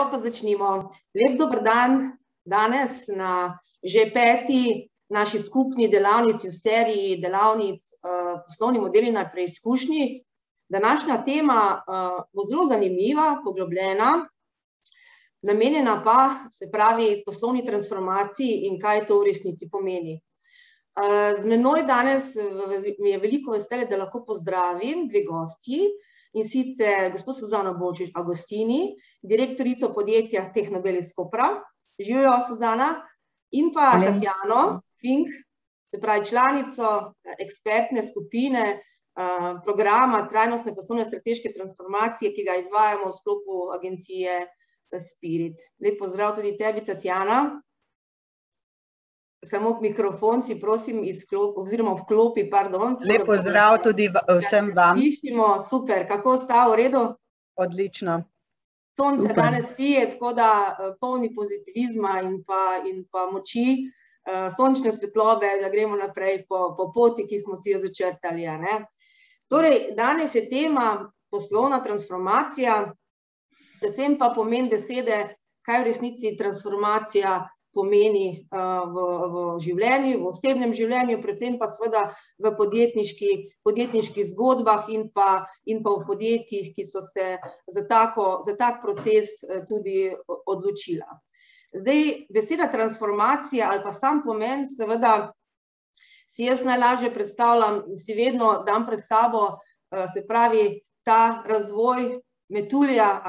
Evo pa začnimo. Lep dober dan danes na že 5. naši skupni delavnici v seriji delavnic Poslovni modeli na preizkušnji. Današnja tema bo zelo zanimiva, poglobljena, namenjena pa, se pravi, poslovni transformaciji in kaj to v resnici pomeni. Z menoj danes mi je veliko veselje, da lahko pozdravim dve gostji, in sicer gospod Suzano Bolčič Agostini, direktorico podjetja Tehnobel iz Kopra. Živjo, Suzana. In pa Tatjano Fink, se pravi članico ekspertne skupine programa trajnostne poslovne strateške transformacije, ki ga izvajamo v sklopu agencije Spirit. Lep pozdrav tudi tebi, Tatjana. Samo mikrofon si prosim vklopi, pardon. Lep pozdrav tudi vsem vam. Slišimo, super. Kako sta, v redu? Odlično. Sonce danes sije, tako da polni pozitivizma in pa moči, sončne svetlobe, da gremo naprej po poti, ki smo si jo začrtali. Torej, danes je tema poslovna transformacija, predvsem pa pomen besede, kaj v resnici transformacija pomeni v življenju, v osebnem življenju, predvsem pa seveda v podjetniških zgodbah in pa v podjetjih, ki so se za tak proces tudi odločila. Zdaj, beseda transformacija ali pa sam pomen, seveda si jaz najlažje predstavljam, si vedno dam pred sabo, se pravi, ta razvoj metulja,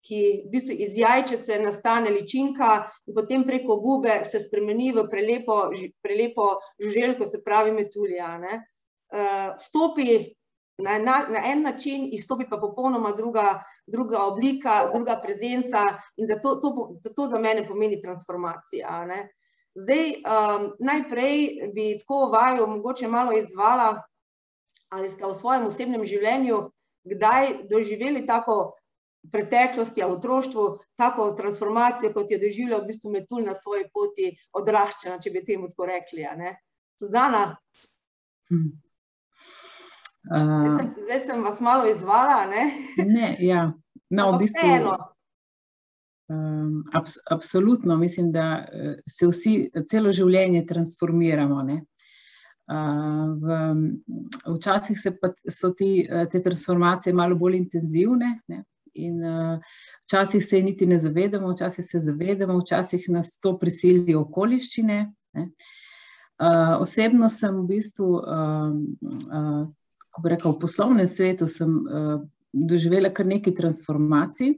ki v bistvu iz jajčice nastane ličinka in potem preko gube se spremeni v prelepo žuželko, se pravi metulja. Vstopi na en način, izstopi pa popolnoma druga oblika, druga prezenca in to za mene pomeni transformacija. Zdaj, najprej bi tako vajo mogoče malo izzvala, ali ste v svojem osebnem življenju kdaj doživeli tako preteklosti, v otroštvu, tako transformacijo, kot je doživljal v bistvu metulj na svoji poti odraščanja, če bi temu tako rekli. Suzana? Zdaj sem vas malo izzvala, Ne, ja. No, v bistvu, absolutno, mislim, da se vsi celo življenje transformiramo, Včasih so te transformacije malo bolj intenzivne, in včasih se niti ne zavedamo, včasih se zavedamo, včasih nas to prisilijo okoliščine. Osebno sem v bistvu, kako bi rekel, v poslovnem svetu sem doživela kar nekaj transformacij.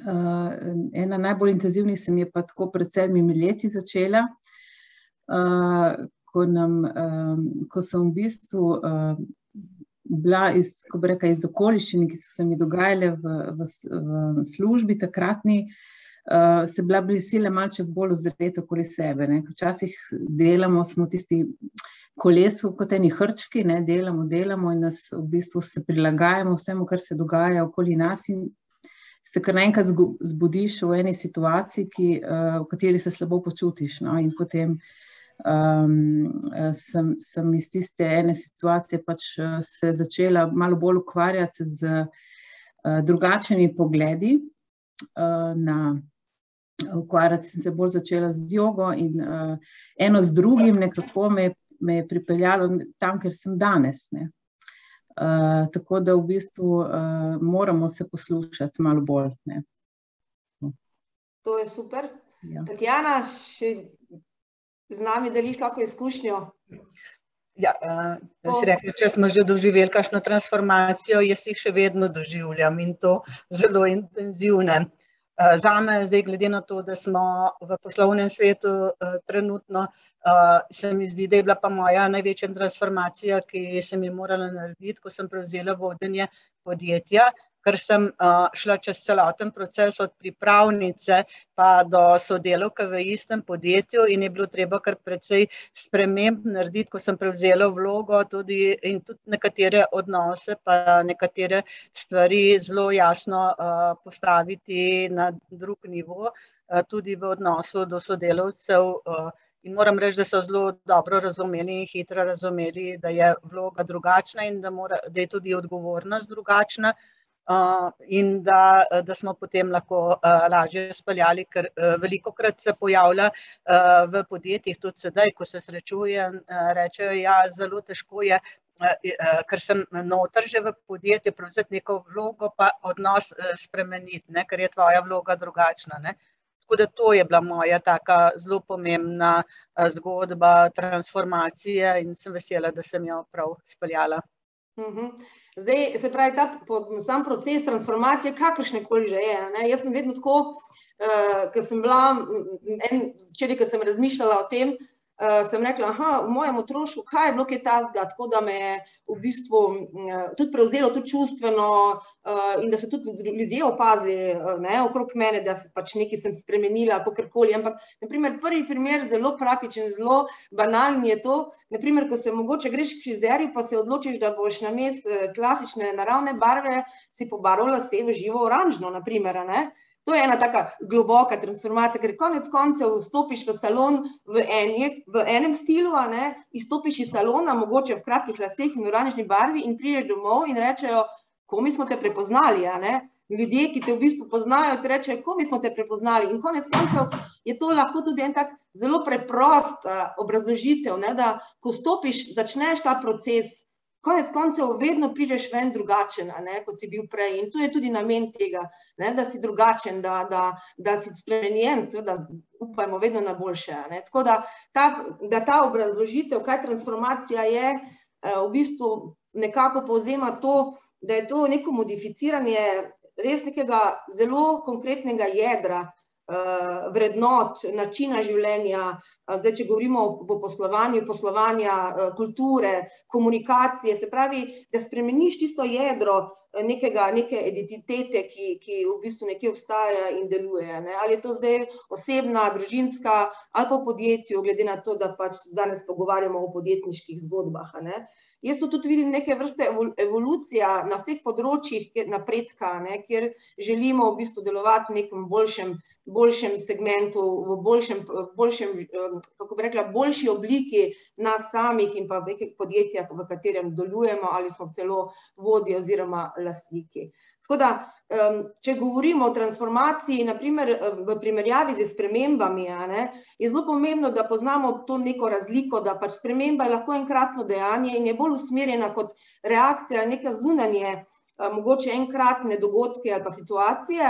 Ena najbolj intenzivnih se mi je pa tako pred 7 leti začela, ko sem v bistvu bila iz okoliščin, ki so se mi dogajale v službi takratni, se bila sile malček bolj ozreti okoli sebe. Včasih delamo, smo tisti kolesu kot eni hrčki, delamo in nas v bistvu se prilagajamo vsemu, kar se dogaja okoli nas in se kar naenkrat zbudiš v eni situaciji, v kateri se slabo počutiš. In potem sem iz tiste ene situacije pač se začela malo bolj ukvarjati z drugačnimi pogledi, ukvarjati sem se bolj začela z jogo in eno z drugim nekako me je pripeljalo tam, kjer sem danes. Tako da v bistvu moramo se poslušati malo bolj. To je super. Tatjana, še z nami deliš kako izkušnjo? Ja, si rekla, če smo že doživeli kakšno transformacijo, jaz jih še vedno doživljam in to zelo intenzivne. Zame zdaj, glede na to, da smo v poslovnem svetu trenutno, se mi zdi, da je bila pa moja največja transformacija, ki sem jo morala narediti, ko sem prevzela vodenje podjetja, ker sem šla čez celoten proces od pripravnice pa do sodelavke v istem podjetju in je bilo treba kar precej sprememb narediti, ko sem prevzela vlogo in tudi nekatere odnose pa nekatere stvari zelo jasno postaviti na drug nivo, tudi v odnosu do sodelavcev. In moram reči, da so zelo dobro razumeli in hitro razumeli, da je vloga drugačna in da je tudi odgovornost drugačna. in da smo potem lahko lažje speljali, ker velikokrat se pojavlja v podjetjih, tudi sedaj, ko se srečujem, rečejo, ja, zelo težko je, ker sem noter že v podjetju, prevzeti neko vlogo, pa odnos spremeniti, ne, ker je tvoja vloga drugačna, ne. Tako da to je bila moja taka zelo pomembna zgodba transformacije in sem vesela, da sem jo prav speljala. Zdaj, se pravi, sam proces transformacije, kakršnekoli že je, ne? Jaz sem vedno tako, ko sem bila, včeraj, ko sem razmišljala o tem, sem rekla, v mojem otroštvu, kaj je bilo kaj takega, tako da me je v bistvu tudi prevzelo, tudi čustveno, in da so tudi ljudje opazili, ne, okrog mene, da pač nekaj sem spremenila, kakorkoli, ampak, na primer, prvi primer, zelo praktičen, zelo banalen je to, na primer, ko se mogoče greš k frizerju, pa se odločiš, da boš namesto klasične naravne barve si pobarval lase v živo oranžno, na primer, ne. To je ena taka globoka transformacija, ker konec koncev vstopiš v salon v enem stilu, izstopiš iz salona, mogoče v kratkih laseh in oranžni barvi in prideš domov in rečejo, komi smo te prepoznali, ljudje, ki te v bistvu poznajo, ti rečejo, komi smo te prepoznali. In konec koncev je to lahko tudi en tak zelo preprost obrazložitev, da ko vstopiš, začneš ta proces, konec koncev vedno prideš ven drugačen, kot si bil prej. In to je tudi namen tega, da si drugačen, da si spremenjen, seveda upajmo vedno na boljše. Tako da ta obrazložitev, kaj transformacija je, v bistvu nekako povzema to, da je to neko modificiranje res nekega zelo konkretnega jedra, vrednot, načina življenja, zdaj, če govorimo o poslovanja, kulture, komunikacije, se pravi, da spremeniš tisto jedro neke identitete, ki v bistvu nekje obstaja in deluje. Ali je to zdaj osebna, družinska ali pa v podjetju, glede na to, da pač danes pogovarjamo o podjetniških zgodbah. Jaz to tudi vidim neke vrste evolucija na vseh področjih napredka, kjer želimo v bistvu delovati v nekem boljšem segmentu, v boljši obliki nas samih in pa podjetja, v katerem delujemo ali smo celo vodje oziroma lastniki. Tako da, če govorimo o transformaciji, naprimer v primerjavi z spremembami, je zelo pomembno, da poznamo to neko razliko, da pač sprememba je lahko enkratno dejanje in je bolj usmerjena kot reakcija na neke zunanje, mogoče enkratne dogodke ali pa situacije,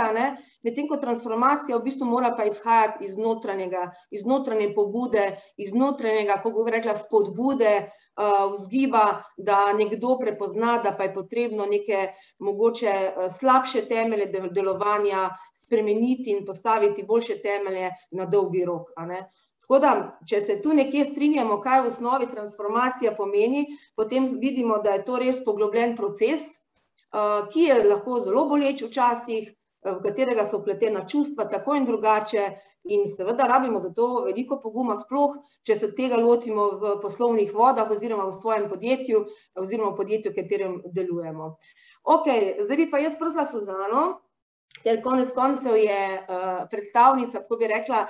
medtem ko transformacija v bistvu mora pa izhajati iz notranje pobude, iz notranjega, kako bi rekla, spodbude, vzgiba, da nekdo prepozna, da pa je potrebno neke mogoče slabše temelje delovanja spremeniti in postaviti boljše temelje na dolgi rok. Tako da, če se tu nekje strinjamo, kaj v osnovi transformacija pomeni, potem vidimo, da je to res poglobljen proces, ki je lahko zelo boleč včasih, v katerega so vpletena čustva tako in drugače in seveda rabimo za to veliko poguma, sploh, če se tega lotimo v poslovnih vodah oziroma v svojem podjetju oziroma v podjetju, v katerem delujemo. Ok, zdaj bi pa jaz prosila Suzano, ker konec koncev je predstavnica, tako bi rekla,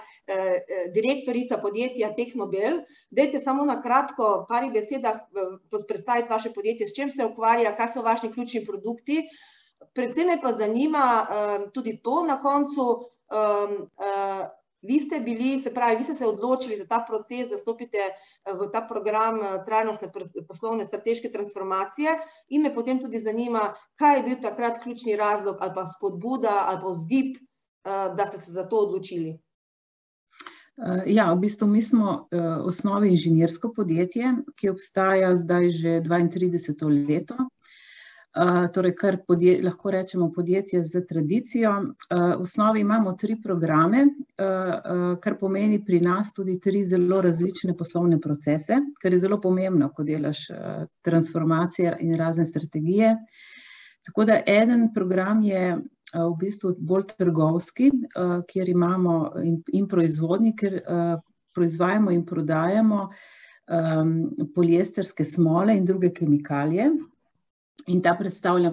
direktorica podjetja Tehnobel. Dajte samo na kratko, pari besedah predstaviti vaše podjetje, s čem se ukvarja, kaj so vaši ključni produkti. Predvsem me pa zanima tudi to na koncu, vi ste bili, se pravi, vi ste se odločili za ta proces, da stopite v ta program trajnostne poslovne strateške transformacije in me potem tudi zanima, kaj je bil takrat ključni razlog ali pa spodbuda ali pa vzgib, da ste se za to odločili. Ja, v bistvu mi smo v osnovi inženirsko podjetje, ki obstaja zdaj že 32. leto. Torej, kar lahko rečemo podjetje z tradicijo. V osnovi imamo 3 programe, kar pomeni pri nas tudi 3 zelo različne poslovne procese, kar je zelo pomembno, ko delaš transformacije in razne strategije. Tako da eden program je v bistvu bolj trgovski, kjer imamo in proizvodni, ker proizvajamo in prodajamo poliesterske smole in druge kemikalije. In ta predstavlja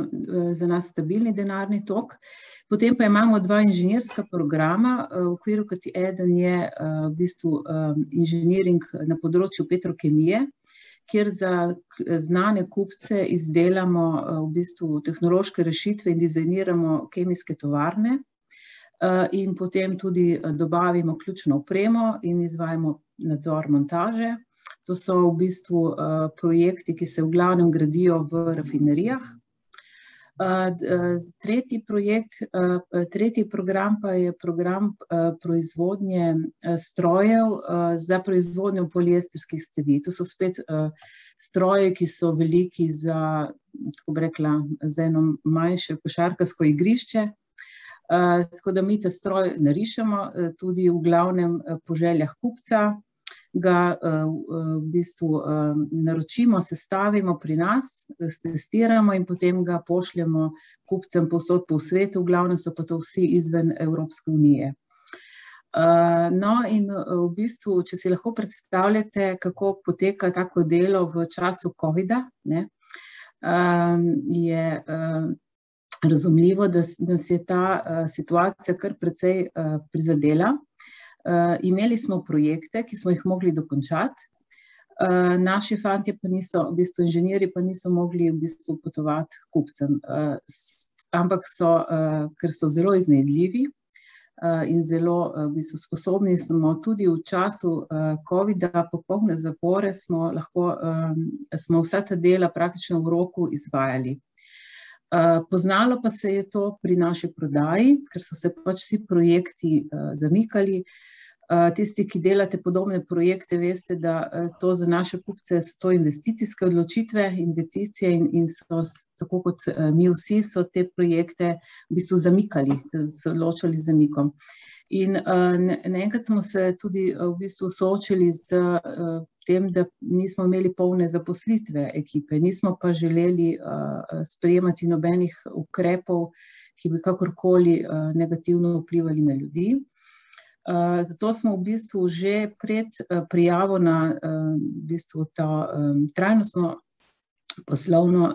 za nas stabilni denarni tok. Potem pa imamo 2 inženirska programa, v okviru eden je v bistvu inženiring na področju petrokemije, kjer za znane kupce izdelamo v bistvu tehnološke rešitve in dizajniramo kemijske tovarne in potem tudi dobavimo ključno opremo in izvajamo nadzor montaže. To so v bistvu projekti, ki se v glavnem gradijo v rafinerijah. Tretji program pa je program proizvodnje strojev za proizvodnjo poliestrskih cevi. To so spet stroje, ki so veliki za, tako bi rekla, za eno manjše košarkarsko igrišče. Tako da mi ta stroj narišemo, tudi v glavnem po željah kupca, ga v bistvu naročimo, sestavimo pri nas, testiramo in potem ga pošljemo kupcem povsod po svetu, v glavnem so pa to vsi izven Evropske unije. No in v bistvu, če si lahko predstavljate, kako poteka tako delo v času COVID-a, je razumljivo, da nas je ta situacija kar precej prizadela. Imeli smo projekte, ki smo jih mogli dokončati. Naši fantje pa niso, v bistvu inženirji pa niso mogli v bistvu potovati kupcem. Ampak so, ker so zelo iznajdljivi in zelo v bistvu sposobni, smo tudi v času COVID-a popolne zapore smo vsa ta dela praktično v roku izvajali. Poznalo pa se je to pri naši prodaji, ker so se pač vsi projekti zamikali. Tisti, ki delate podobne projekte, veste, da to za naše kupce so to investicijske odločitve, investicije in so, tako kot mi vsi, so te projekte v bistvu zamikali, so odločali z zamikom. In naenkrat smo se tudi v bistvu soočili z tem, da nismo imeli polne zaposlitve ekipe, nismo pa želeli sprejemati nobenih ukrepov, ki bi kakorkoli negativno vplivali na ljudi. Zato smo v bistvu že pred prijavo na v bistvu ta trajnostno poslovno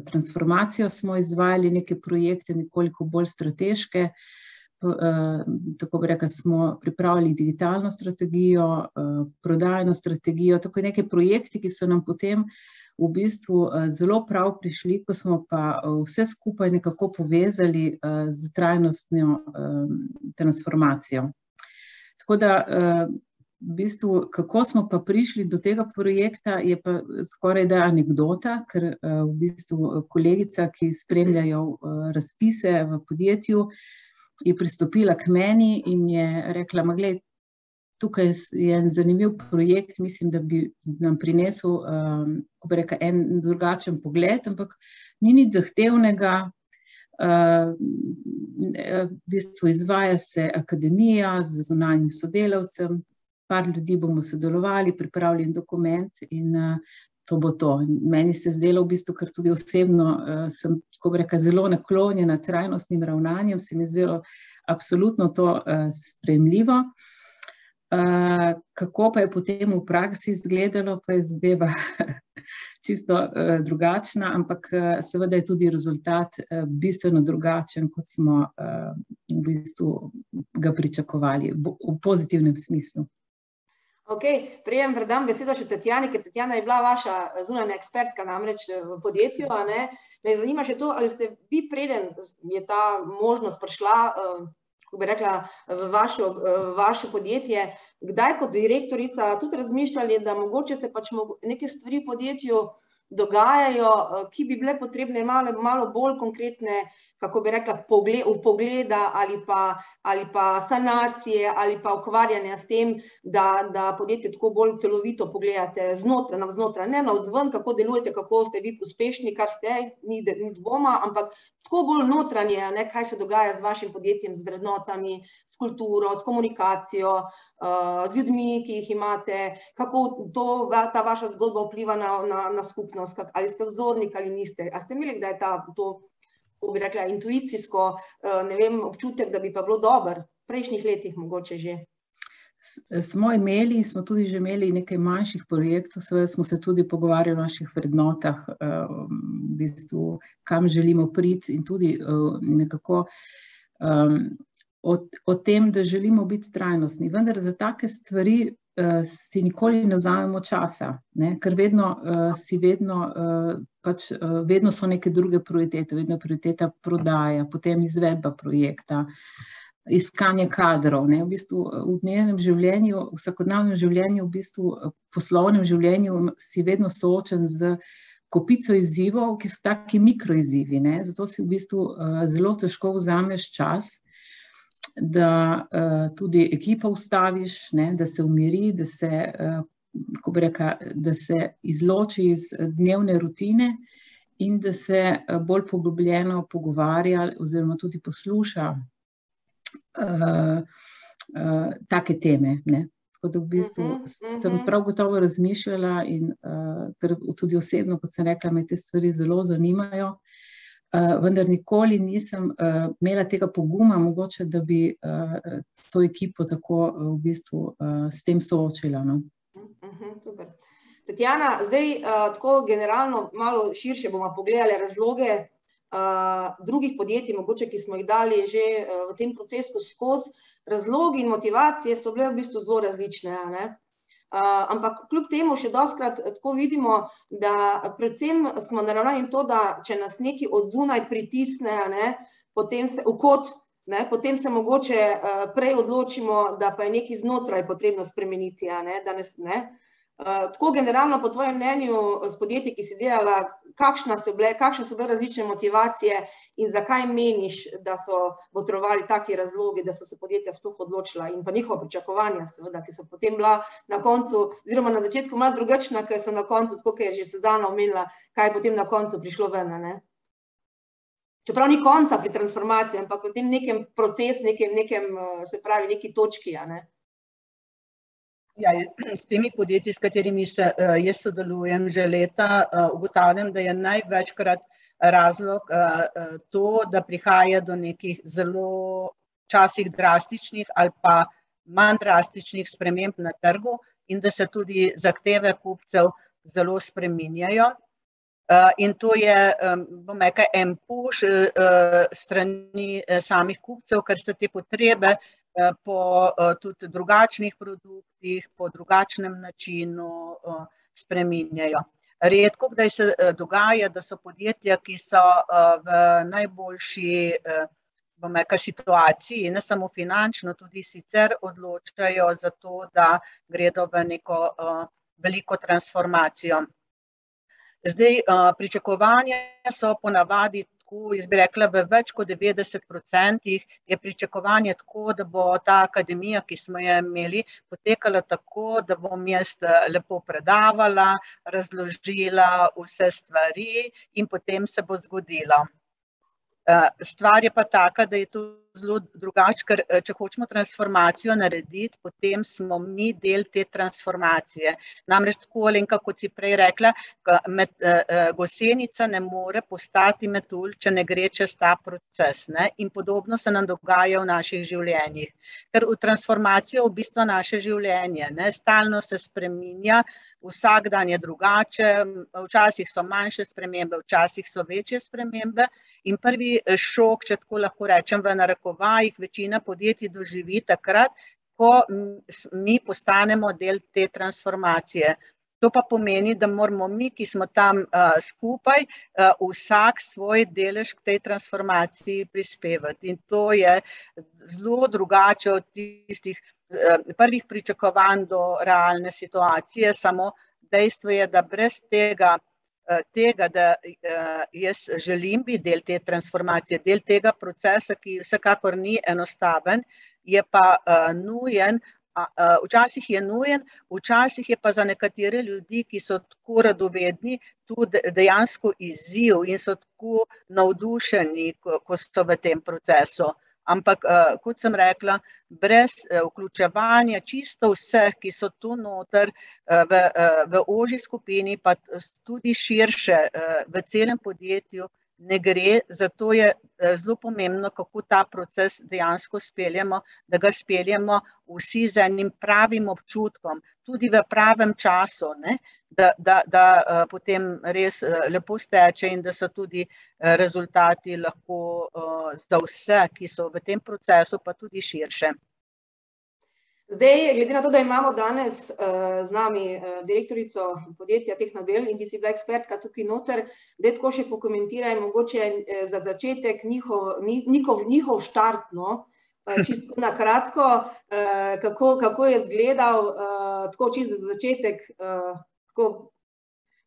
transformacijo smo izvajali neke projekte nekoliko bolj strateške. Tako bi rekla, smo pripravili digitalno strategijo, prodajno strategijo, tako neke projekti, ki so nam potem v bistvu zelo prav prišli, ko smo pa vse skupaj nekako povezali z trajnostno transformacijo. Tako da v bistvu, kako smo pa prišli do tega projekta, je pa skoraj da anekdota, ker v bistvu kolegica, ki spremljajo razpise v podjetju, je pristopila k meni in je rekla, glej, tukaj je en zanimiv projekt, mislim, da bi nam prinesel, ko bi rekla, en drugačen pogled, ampak ni nič zahtevnega. V bistvu izvaja se akademija z zunanjim sodelavcem, par ljudi bomo sodelovali, pripravljen dokument in to bo to. Meni se zdelo v bistvu, ker tudi osebno sem, tako bi rekla, zelo naklonjena trajnostnim ravnanjem, se mi je zdelo absolutno to sprejemljivo. Kako pa je potem v praksi izgledalo, pa je zadeva čisto drugačna, ampak seveda je tudi rezultat bistveno drugačen, kot smo v bistvu ga pričakovali, v pozitivnem smislu. Ok, prijem predam besedo še Tatjani, ker Tatjana je bila vaša zunanja ekspertka namreč v podjetju. Me zanima še to, ali ste vi preden je ta možnost prišla, kako bi rekla, v vaše podjetje, kdaj kot direktorica tudi razmišljali, da mogoče se pač neke stvari v podjetju dogajajo, ki bi bile potrebne malo bolj konkretne, kako bi rekla, vpogleda ali pa sanacije ali pa ukvarjanja s tem, da podjetje tako bolj celovito pogledate navznotraj, ne navzven, kako delujete, kako ste vi uspešni, kar ste, ni dvoma, ampak tako bolj notranje, kaj se dogaja z vašim podjetjem, z vrednotami, s kulturo, s komunikacijo, z ljudmi, ki jih imate, kako ta vaša zgodba vpliva na skupnost, ali ste vzornik ali niste. A ste imeli kdaj to, kako bi rekla, intuicijsko, ne vem, občutek, da bi pa bilo dobro, v prejšnjih letih mogoče že? Smo imeli in smo tudi že imeli nekaj manjših projektov, seveda smo se tudi pogovarjali o naših vrednotah, v bistvu, kam želimo priti in tudi nekako o tem, da želimo biti trajnostni. Vendar za take stvari si nikoli ne vzamemo časa, ne? Ker vedno vedno so neke druge prioritete, vedno prioriteta prodaja, potem izvedba projekta, iskanje kadrov, ne? V bistvu v dnevnem življenju, v vsakodnevnem življenju, v bistvu poslovnem življenju si vedno soočen z kopico izzivov, ki so taki mikroizzivi, ne? Zato si v bistvu zelo težko vzameš čas, da tudi ekipa ustaviš, ne, da se umiri, da se, kako bi rekla, da se izloči iz dnevne rutine in da se bolj poglobljeno pogovarja oziroma tudi posluša take teme, ne. Tako da v bistvu sem prav gotovo razmišljala in ker tudi osebno, kot sem rekla, me te stvari zelo zanimajo, vendar nikoli nisem imela tega poguma, mogoče, da bi to ekipo tako v bistvu s tem soočila, no. Super. Tatjana, zdaj tako generalno malo širše bomo pogledali razloge drugih podjetij, mogoče, ki smo jih dali že v tem procesu skozi. Razlogi in motivacije so bile v bistvu zelo različne, ne? Ampak kljub temu še dostikrat tako vidimo, da predvsem smo naravnani to, da če nas nekaj od zunaj pritisne, ne, potem se v kot, ne, potem se mogoče prej odločimo, da pa je nekaj znotraj potrebno spremeniti, ne, ne. Tako generalno po tvojem mnenju s podjetji, ki si delala, kakšne so bile različne motivacije in zakaj meniš, da so botrovali taki razlogi, da so se podjetja sploh odločila in pa njihova pričakovanja seveda, ki so potem bila na koncu, oziroma na začetku malo drugačna, ker so na koncu, tako kot je že Suzana omenila, kaj je potem na koncu prišlo ven, ne. Čeprav ni konca pri transformaciji, ampak v tem nekem procesu, se pravi, neki točki, ne. Ja, s temi podjetji, s katerimi jaz sodelujem že leta, ugotavljam, da je največkrat razlog to, da prihaja do nekih zelo včasih drastičnih ali pa manj drastičnih sprememb na trgu in da se tudi zahteve kupcev zelo spreminjajo. In to je, bom rekla, en push strani samih kupcev, ker se te potrebe po tudi drugačnih produktih, po drugačnem načinu spreminjajo. Redko kdaj se dogaja, da so podjetja, ki so v najboljši, bom rekla, situaciji, ne samo finančno, tudi sicer odločajo za to, da gredo v neko veliko transformacijo. Zdaj, pričakovanja so ponavadi tako, jaz bi rekla, v več kot 90% je pričakovanje tako, da bo ta akademija, ki smo jo imeli, potekala tako, da bom jaz lepo predavala, razložila vse stvari in potem se bo zgodilo. Stvar je pa taka, da je to zelo drugače, ker če hočemo transformacijo narediti, potem smo mi del te transformacije. Namreč tako, Alenka, kot si prej rekla, gosenica ne more postati metulj, če ne gre čez ta proces, ne? In podobno se nam dogaja v naših življenjih. Ker v transformacijo v bistvu naše življenje, ne? Stalno se spreminja, vsak dan je drugače, včasih so manjše spremembe, včasih so večje spremembe. In prvi šok, če tako lahko rečem, v narekovajih večina podjetij doživi takrat, ko mi postanemo del te transformacije. To pa pomeni, da moramo mi, ki smo tam skupaj, vsak svoj delež k tej transformaciji prispevati. In to je zelo drugače od tistih prvih pričakovanj do realne situacije, samo dejstvo je, da brez tega, da jaz želim biti del te transformacije, del tega procesa, ki vsekakor ni enostaven, je pa nujen, včasih je nujen, včasih je pa za nekatere ljudi, ki so tako radovedni, tudi dejansko izziv in so tako navdušeni, ko so v tem procesu. Ampak, kot sem rekla, brez vključevanja čisto vseh, ki so tu noter v ožji skupini, pa tudi širše v celem podjetju, ne gre, zato je zelo pomembno, kako ta proces dejansko speljemo, da ga speljemo vsi z enim pravim občutkom, tudi v pravem času, ne? Da potem res lepo steče in da so tudi rezultati lahko za vse, ki so v tem procesu, pa tudi širše. Zdaj, glede na to, da imamo danes z nami direktorico podjetja Tehnobel in ti si bila ekspertka tukaj noter, da tako še pokomentiraj mogoče za začetek njihov štart, čisto na kratko, kako je izgledal, tako čisto za začetek,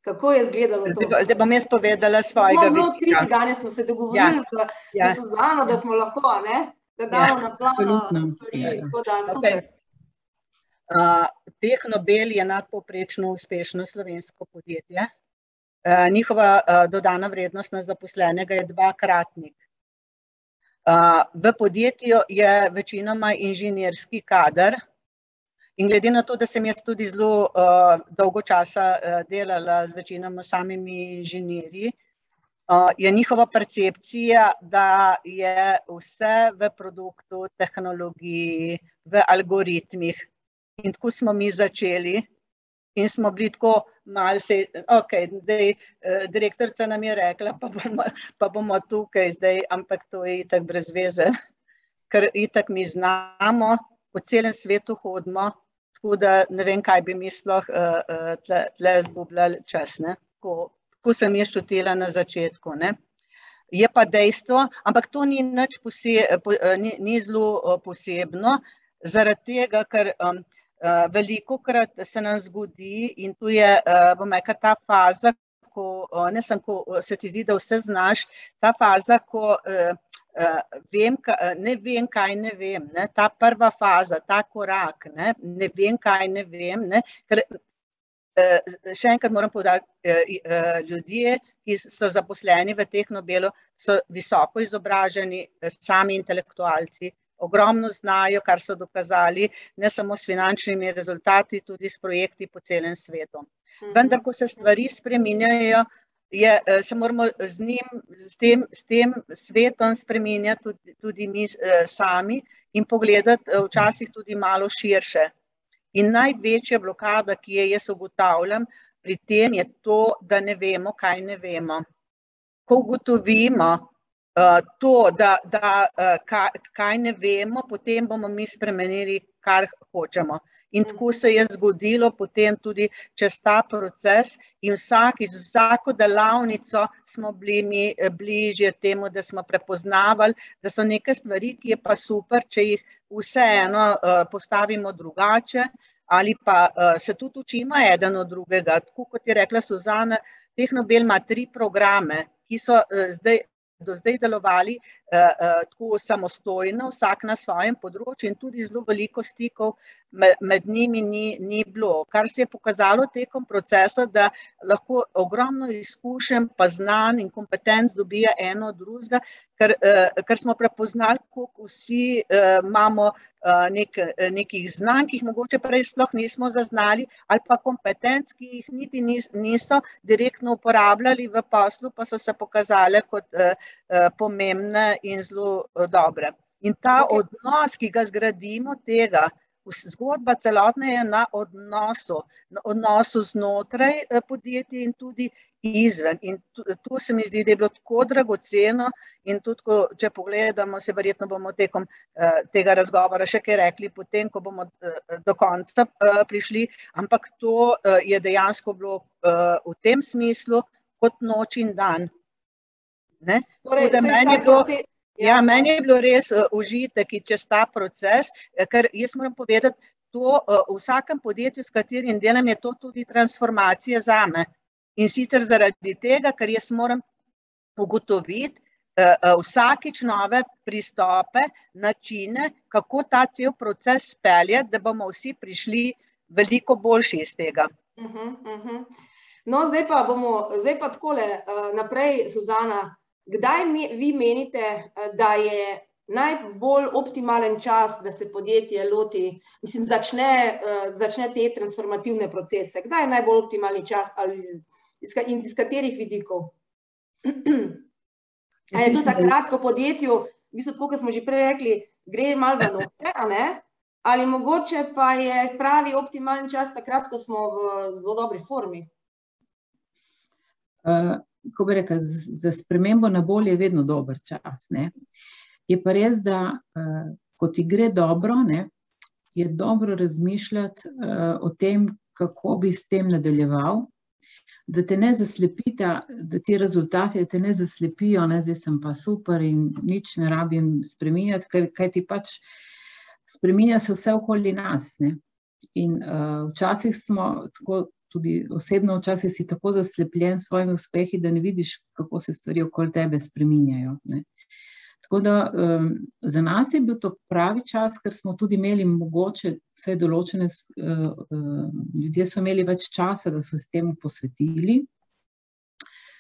kako je izgledalo to? Da bom jaz povedala svojega vidika. Smo zelo odkriti danes, smo se dogovorili za Suzano, da smo lahko, da damo na plano stvari, tako da super. Tehnobel je nadpovprečno uspešno slovensko podjetje. Njihova dodana vrednost na zaposlenega je dvakratnik. V podjetju je večinoma inženirski kader in glede na to, da sem jaz tudi zelo dolgo časa delala z večinoma samimi inženirji, je njihova percepcija, da je vse v produktu, tehnologiji, v algoritmih. In tako smo mi začeli in smo bili tako malce, zdaj direktorica nam je rekla, pa bomo tukaj zdaj, ampak to je itak brez veze, ker itak mi znamo, po celem svetu hodimo, tako da ne vem, kaj bi mi sploh tle zgubljali čas. Tako sem jaz čutila na začetku. Je pa dejstvo, ampak to ni nič ni zelo posebno, zaradi tega, ker velikokrat se nam zgodi in tu je, bom rekla, ta faza, ko se ti zdi, da vse znaš, ta faza, ko ne vem, kaj ne vem, ta prva faza, ta korak, ne vem, kaj ne vem, ker še enkrat moram poudariti, ljudje, ki so zaposleni v Tehnobelu, so visoko izobraženi, sami intelektualci, ogromno znajo, kar so dokazali, ne samo s finančnimi rezultati, tudi s projekti po celem svetu. Vendar, ko se stvari spreminjajo, se moramo s tem svetom spreminjati tudi mi sami in pogledati včasih tudi malo širše. In največja blokada, ki je jaz ugotavljam, pri tem je to, da ne vemo, kaj ne vemo. Ko ugotovimo to, kaj ne vemo, potem bomo mi spremenili, kar hočemo. In tako se je zgodilo potem tudi čez ta proces in vsako delavnico smo bili mi bližje temu, da smo prepoznavali, da so neke stvari, ki je pa super, če jih vseeno postavimo drugače ali pa se tudi učimo eden od drugega. Tako kot je rekla Suzana, Tehnobel ima 3 programe, ki so do zdaj delovali tako samostojno, vsak na svojem področju in tudi zelo veliko stikov med njimi ni bilo. Kar se je pokazalo tekom procesa, da lahko ogromno izkušenj, pa znanj in kompetenc dobija eno od drugega, ker smo prepoznali, koliko vsi imamo nekih znanj, ki jih mogoče prej sploh nismo zaznali, ali pa kompetenc, ki jih niti niso direktno uporabljali v poslu, pa so se pokazale kot pomembne in zelo dobre. In ta odnos, ki ga zgradimo tega, zgodba celotna je na odnosu znotraj podjetij in tudi izven. In to se mi zdi, da je bilo tako dragoceno in tudi, če pogledamo, se verjetno bomo tekom tega razgovora še kaj rekli, potem, ko bomo do konca prišli, ampak to je dejansko bilo v tem smislu kot noč in dan. Meni je bilo res užitek čez ta proces, ker jaz moram povedati, to v vsakem podjetju, s katerim delam, je to tudi transformacija zame. In sicer zaradi tega, ker jaz moram ugotoviti vsakič nove pristope, načine, kako ta cel proces speljati, da bomo vsi prišli veliko boljši iz tega. No, zdaj pa takole naprej, Suzana. Kdaj vi menite, da je najbolj optimalen čas, da se podjetje loti, začne te transformativne procese? Kdaj je najbolj optimalni čas in iz katerih vidikov? A je to takrat, ko podjetju, v bistvu tako, kot smo že prej rekli, gre malo za nohte, ali mogoče pa je pravi optimalni čas takrat, ko smo v zelo dobri formi? Ko bi rekla, za spremembo na bolje je vedno dober čas. Je pa res, da ko ti gre dobro, je dobro razmišljati o tem, kako bi s tem nadaljeval, da te ne zaslepita, da ti rezultati te ne zaslepijo, ne, zdaj sem pa super in nič ne rabim spreminjati, kaj ti pač spreminja se vse okoli nas, ne. In včasih smo tako, tudi osebno včasih si tako zaslepljen s svojimi uspehi, da ne vidiš, kako se stvari okoli tebe spreminjajo, ne. Tako da za nas je bil to pravi čas, ker smo tudi imeli mogoče vse določene, ljudje so imeli več časa, da so se temu posvetili.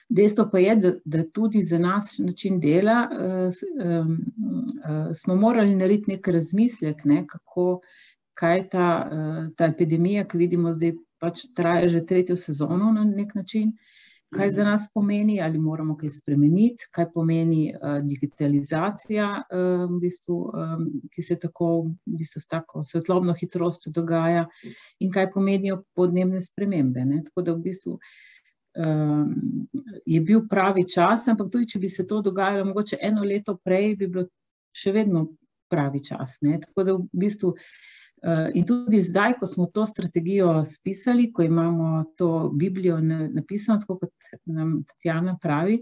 Dejstvo pa je, da tudi za nas način dela smo morali narediti nek razmislek, ne, kako, kaj ta epidemija, ki vidimo zdaj pač traja že 3. sezono na nek način, kaj za nas pomeni, ali moramo kaj spremeniti, kaj pomeni digitalizacija, v bistvu, ki se tako, v bistvu s tako svetlobno hitrostjo dogaja, in kaj pomenijo podnebne spremembe, ne. Tako da v bistvu je bil pravi čas, ampak tudi, če bi se to dogajalo mogoče 1 leto prej, bi bilo še vedno pravi čas, ne. Tako da v bistvu in tudi zdaj, ko smo to strategijo spisali, ko imamo to Biblijo napisano, tako kot nam Tatjana pravi,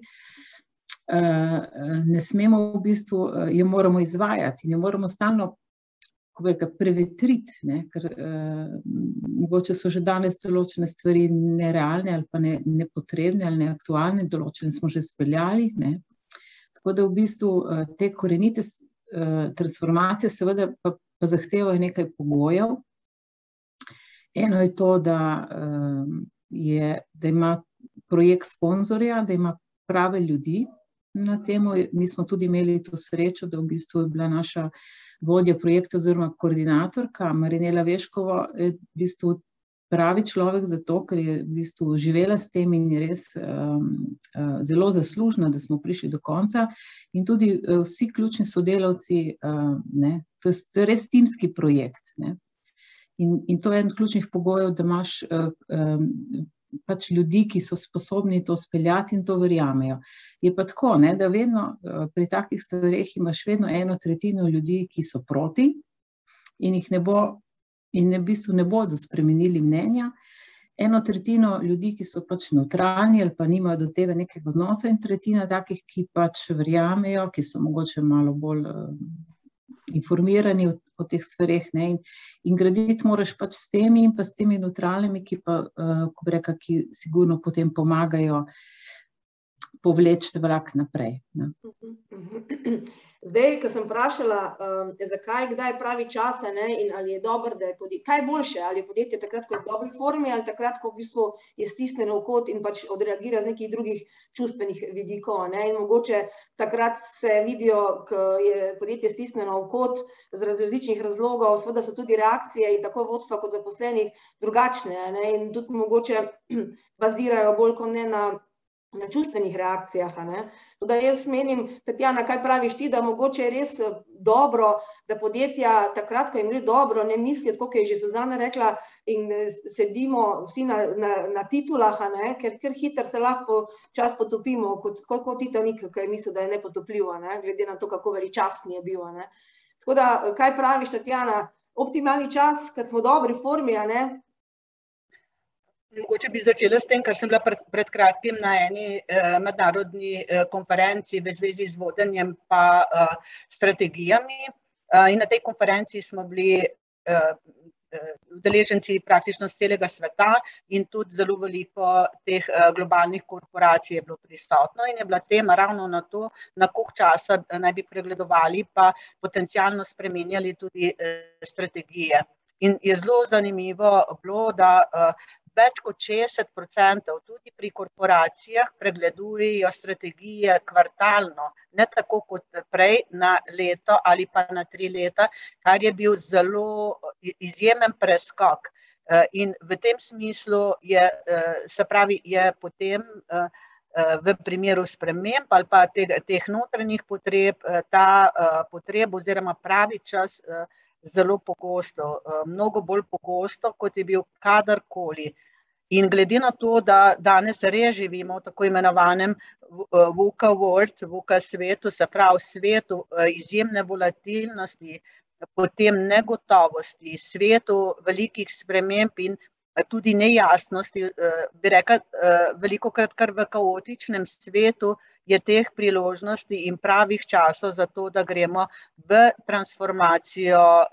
ne smemo v bistvu, jo moramo izvajati in jo moramo stalno, ko bi rekla, prevetriti, ne, ker mogoče so že danes določene stvari nerealne ali pa nepotrebne ali neaktualne, določene smo že speljali, ne. Tako da v bistvu te korenite transformacije seveda pa zahtevajo nekaj pogojev. Eno je to, da ima projekt sponzorja, da ima prave ljudi na temu. Mi smo tudi imeli to srečo, da v bistvu je bila naša vodja projekta oziroma koordinatorka Marinela Veškova v bistvu pravi človek za to, ker je v bistvu živela s tem in je res zelo zaslužna, da smo prišli do konca, in tudi vsi ključni sodelavci, ne, to je res timski projekt, ne. In to je eden ključnih pogojev, da imaš pač ljudi, ki so sposobni to speljati in to verjamejo. Je pa tako, ne, da vedno pri takih stvareh imaš vedno 1/3 ljudi, ki so proti in jih ne bo in v bistvu ne bodo spremenili mnenja, 1/3 ljudi, ki so pač nevtralni ali pa nimajo do tega nekega odnosa, in 1/3 takih, ki pač verjamejo, ki so mogoče malo bolj informirani o teh stvareh, ne, in graditi moraš pač s temi in pa s temi nevtralnimi, ki pa, ko bi rekla, ki sigurno potem pomagajo povleči vlak naprej, ne. Zdaj, ko sem vprašala, zakaj, kdaj je pravi čas, ne, in ali je dobro, da je podjetje, kaj je boljše, ali je podjetje takrat, ko je v dobri formi, ali takrat, ko v bistvu je stisnjeno v kot in pač odreagira z nekih drugih čustvenih vidikov, ne, in mogoče takrat se vidijo, ko je podjetje stisnjeno v kot z različnih razlogov, seveda so tudi reakcije in tako vodstva kot zaposlenih drugačne, ne, in tudi mogoče bazirajo bolj kot ne na čustvenih reakcijah, ne. Tako da jaz menim, Tatjana, kaj praviš ti, da mogoče je res dobro, da podjetja takrat, ko jim gre dobro, ne mislijo, tako kot je že Suzana rekla, in sedimo vsi na titulah, ne, ker hitro se lahko čas potopimo, kot Titanik, ki je mislil, da je nepotopljiv, ne, glede na to, kako veličastni je bil, ne. Tako da, kaj praviš, Tatjana, optimalni čas, kad smo v dobri formi, ne? Mogoče bi začela s tem, kar sem bila pred kratkim na eni mednarodni konferenci v zvezi z vodenjem pa strategijami. In na tej konferenci smo bili udeleženci praktično z celega sveta in tudi zelo veliko teh globalnih korporacij je bilo prisotno in je bila tema ravno na to, na koliko časa naj bi pregledovali pa potencialno spremenjali tudi strategije. In je zelo zanimivo bilo, da več kot 60% tudi pri korporacijah pregledujejo strategije kvartalno, ne tako kot prej na leto ali pa na 3 leta, kar je bil zelo izjemen preskok. In v tem smislu je, se pravi, je potem v primeru sprememb ali pa teh notranjih potreb ta potreb oziroma pravi čas zelo pogosto, mnogo bolj pogosto, kot je bil kadarkoli. In glede na to, da danes res živimo v tako imenovanem VUCA world, VUCA svetu, se pravi svetu izjemne volatilnosti, potem negotovosti, svetu velikih sprememb in tudi nejasnosti, bi rekla, velikokrat kar v kaotičnem svetu je teh priložnosti in pravih časov za to, da gremo v transformacijo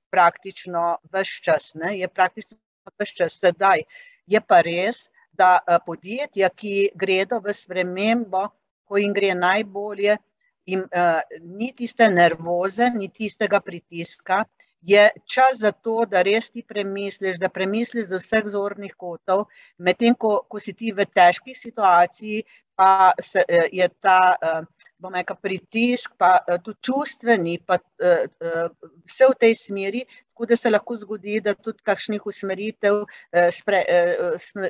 praktično ves čas. Je praktično ves čas sedaj. Je pa res, da podjetja, ki gredo v spremembo, ko jim gre najbolje, ni tiste nervoze, ni tistega pritiska, je čas za to, da res ti premisliš, da premisliš z vseh zornih kotov, medtem ko si ti v težki situaciji, pa je ta pritisk, pa tudi čustveni, pa vse v tej smeri, tako da se lahko zgodi, da tudi kakšnih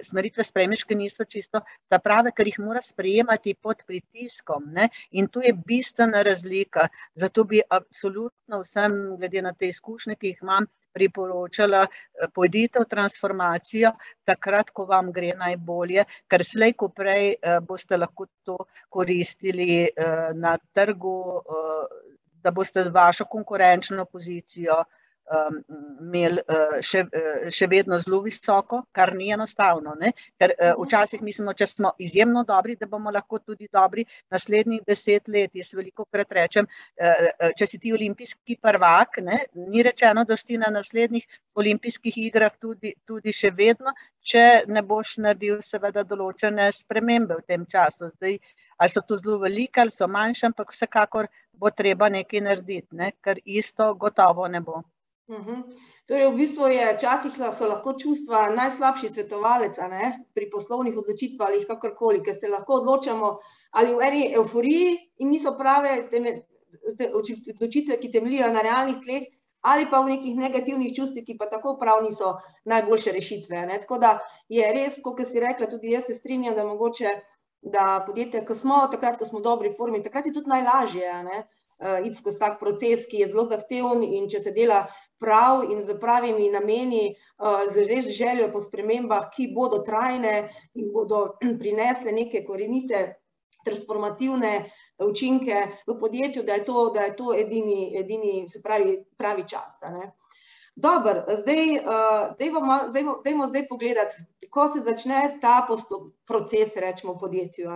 smeritve sprejmeš, ki niso čisto ta prave, ker jih mora sprejemati pod pritiskom. In tu je bistvena razlika. Zato bi absolutno vsem, glede na te izkušnje, ki jih imam, priporočala, pojdite v transformacijo takrat, ko vam gre najbolje, ker slej ko prej boste lahko to koristili na trgu, da boste vašo konkurenčno pozicijo imeli še vedno zelo visoko, kar ni enostavno. Ker včasih mislimo, če smo izjemno dobri, da bomo lahko tudi dobri naslednjih 10 let. Jaz velikokrat rečem, če si ti olimpijski prvak, ni rečeno, da si na naslednjih olimpijskih igrah tudi še vedno, če ne boš naredil seveda določene spremembe v tem času. Zdaj, ali so to zelo velike, ali so manjše, ampak vsekakor bo treba nekaj narediti, ker isto gotovo ne bo. Torej, v bistvu včasih so lahko čustva najslabši svetovalec pri poslovnih odločitvah ali kakorkoli, ker se lahko odločamo ali v eni evforiji in niso prave odločitve, ki temeljijo na realnih tleh, ali pa v nekih negativnih čustvih, ki pa tako prav niso najboljše rešitve. Tako da je res, kot si rekla, tudi jaz se strinjam, da mogoče, da podjetja, ko smo takrat, ko smo v dobri formi, takrat je tudi najlažje iti skozi tak proces, ki je zelo zahteven, in če se dela prav in z pravimi nameni, z res željo po spremembah, ki bodo trajne in bodo prinesle neke korenite transformativne učinke v podjetju, da je to edini, se pravi, pravi čas. Dobro, dajmo zdaj pogledati, ko se začne ta proces, rečemo, v podjetju.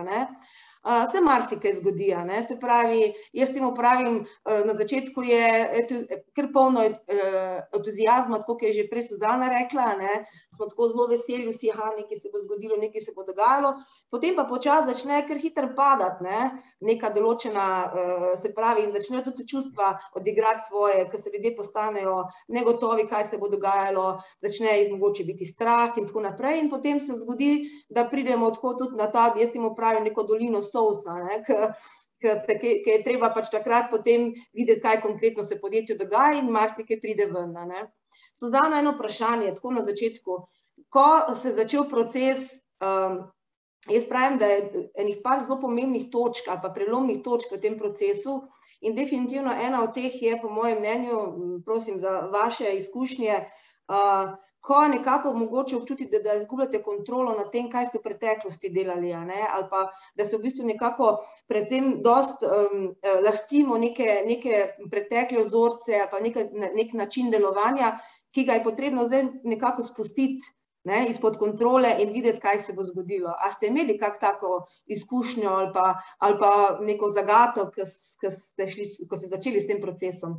Se marsikaj zgodi, se pravi, jaz temu pravim, na začetku je kar polno entuziazma, tako kot je že prej Suzana rekla, smo tako zelo veseli vsi, nekaj se bo zgodilo, nekaj se bo dogajalo, potem pa počasi začne kar hitro padati, neka določena, se pravi, in začnejo tudi čustva odigrati svoje, ker se ljudje postanejo negotovi, kaj se bo dogajalo, začne mogoče biti strah in tako naprej, in potem se zgodi, da pridemo tako tudi na ta, jaz temu pravim, neko dolino sousa, ki je treba pač takrat potem videti, kaj konkretno se podjetju dogaja in marsikaj pride ven. Suzana, eno vprašanje, tako na začetku. Ko se je začel proces, jaz pravim, da je enih par zelo pomembnih točk ali pa prelomnih točk v tem procesu in definitivno ena od teh je, po mojem mnenju, prosim za vaše izkušnje, ko nekako mogoče občutite, da izgubljate kontrolo nad tem, kaj ste v preteklosti delali, ali pa da se v bistvu nekako predvsem dosti lastimo neke pretekle vzorce ali pa nek način delovanja, ki ga je potrebno zdaj nekako spustiti izpod kontrole in videti, kaj se bo zgodilo. A ste imeli kak tako izkušnjo ali pa neko zagato, ko ste začeli s tem procesom?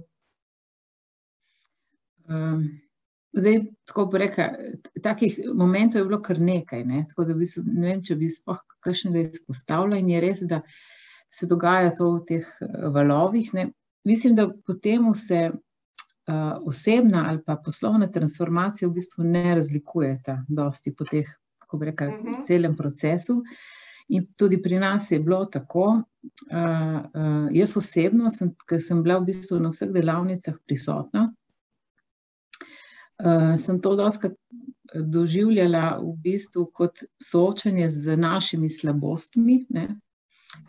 Zdaj, tako bi rekla, takih momentov je bilo kar nekaj, tako da ne vem, če bi sploh kakšnega izpostavila, in je res, da se dogaja to v teh valovih. Mislim, da potem se osebna ali pa poslovna transformacija v bistvu ne razlikujeta dosti po teh, tako bi rekla, celem procesu. In tudi pri nas je bilo tako, jaz osebno, ker sem bila v bistvu na vseh delavnicah prisotna, sem to dostikrat doživljala v bistvu kot soočanje z našimi slabostmi,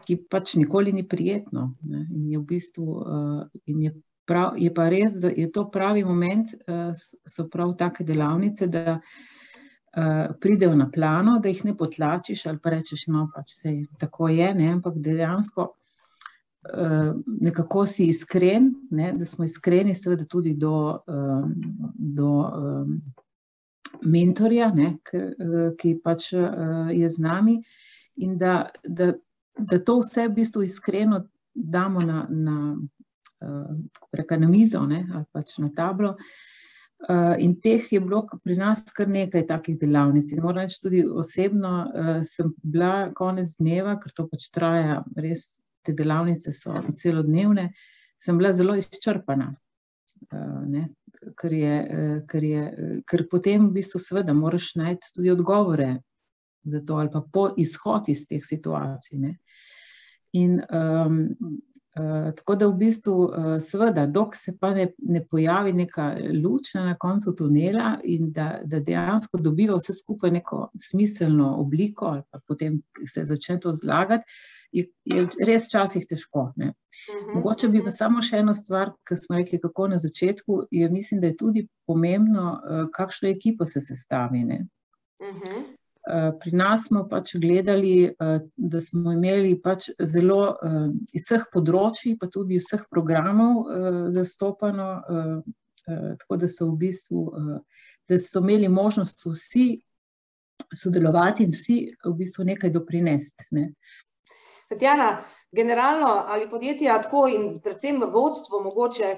ki pač nikoli ni prijetno. In je v bistvu, je pa res, da je to pravi moment, so prav take delavnice, da pridejo na plano, da jih ne potlačiš ali pa rečeš, no pač sej tako je, ampak dejansko nekako si iskren, ne, da smo iskreni seveda tudi do mentorja, ne, ki pač je z nami, in da to vse v bistvu iskreno damo na mizo, ne, ali pač na tablo. In teh je bilo pri nas kar nekaj takih delavnic. In moram reči, tudi osebno sem bila konec dneva, ker to pač traja, res te delavnice so celodnevne, sem bila zelo izčrpana. Ne, ker potem v bistvu seveda moraš najti tudi odgovore za to, ali pa izhod iz teh situacij, ne. In tako da v bistvu seveda, dok se pa ne pojavi neka luč na koncu tunela in da dejansko dobiva vse skupaj neko smiselno obliko, ali pa potem se začne to zlagati, je res včasih težko, ne. Mogoče bi pa samo še eno stvar, ker smo rekli, kako na začetku, mislim, da je tudi pomembno, kakšno ekipo se sestavi, ne. Pri nas smo pač gledali, da smo imeli pač zelo iz vseh področij, pa tudi vseh programov zastopano, tako da so v bistvu, da so imeli možnost vsi sodelovati in vsi v bistvu nekaj doprinesti, ne. Tatjana, generalno ali podjetja tako in predvsem v vodstvu mogoče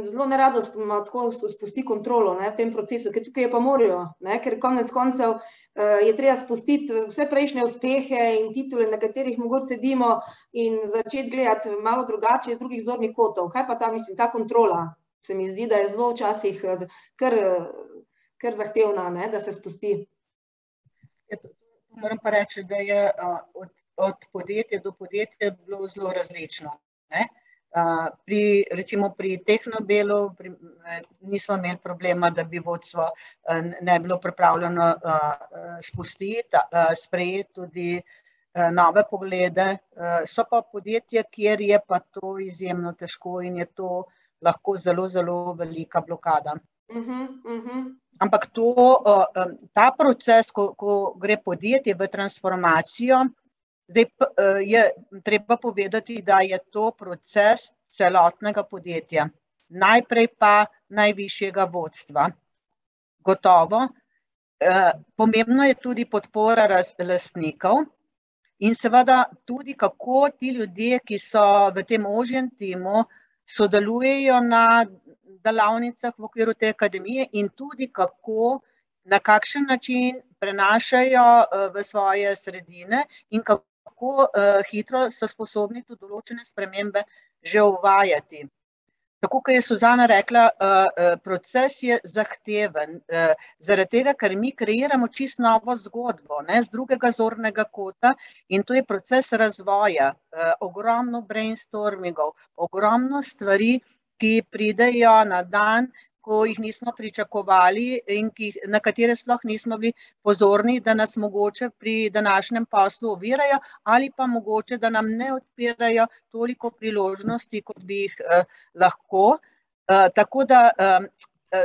zelo nerado tako spusti kontrolo, ne, v tem procesu, ker tukaj je pa morajo, ne, ker konec koncev je treba spustiti vse prejšnje uspehe in titule, na katerih mogoče sedimo, in začeti gledati malo drugače iz drugih zornih kotov. Kaj pa ta kontrola? Se mi zdi, da je zelo včasih kar zahtevna, ne, da se spusti. Moram pa reči, da je od podjetja do podjetja bilo zelo različno, ne. Recimo pri Tehnobelu nismo imeli problema, da bi vodstvo ne bilo pripravljeno spustiti, sprejeti tudi nove poglede. So pa podjetja, kjer je pa to izjemno težko in je to lahko zelo, zelo velika blokada. Ampak ta proces, ko gre podjetje v transformacijo, zdaj je treba povedati, da je to proces celotnega podjetja, najprej pa najvišjega vodstva. Gotovo. Pomembno je tudi podpora lastnikov in seveda tudi, kako ti ljudje, ki so v tem ožjem timu, sodelujejo na delavnicah v okviru te akademije in tudi kako, na kakšen način prenašajo v svoje sredine in kako hitro so sposobni tudi določene spremembe že uvajati. Tako, kot je Suzana rekla, proces je zahteven, zaradi tega, ker mi kreiramo čisto novo zgodbo, ne, z drugega zornega kota, in to je proces razvoja, ogromno brainstormingov, ogromno stvari, ki pridejo na dan, ko jih nismo pričakovali in na katere sploh nismo bili pozorni, da nas mogoče pri današnjem poslu ovirajo ali pa mogoče, da nam ne odpirajo toliko priložnosti, kot bi jih lahko. Tako da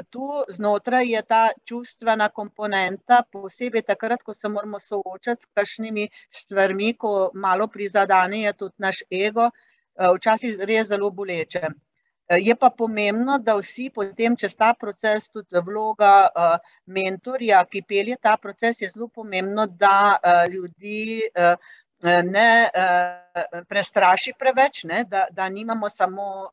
tu znotraj je ta čustvena komponenta, posebej takrat, ko se moramo soočati s kakšnimi stvarmi, ko malo prizadene tudi naš ego, včasih res zelo boleče. Je pa pomembno, da vsi potem čez ta proces, tudi vloga mentorja, ki pelje ta proces, je zelo pomembno, da ljudi ne prestraši preveč, ne, da nimamo samo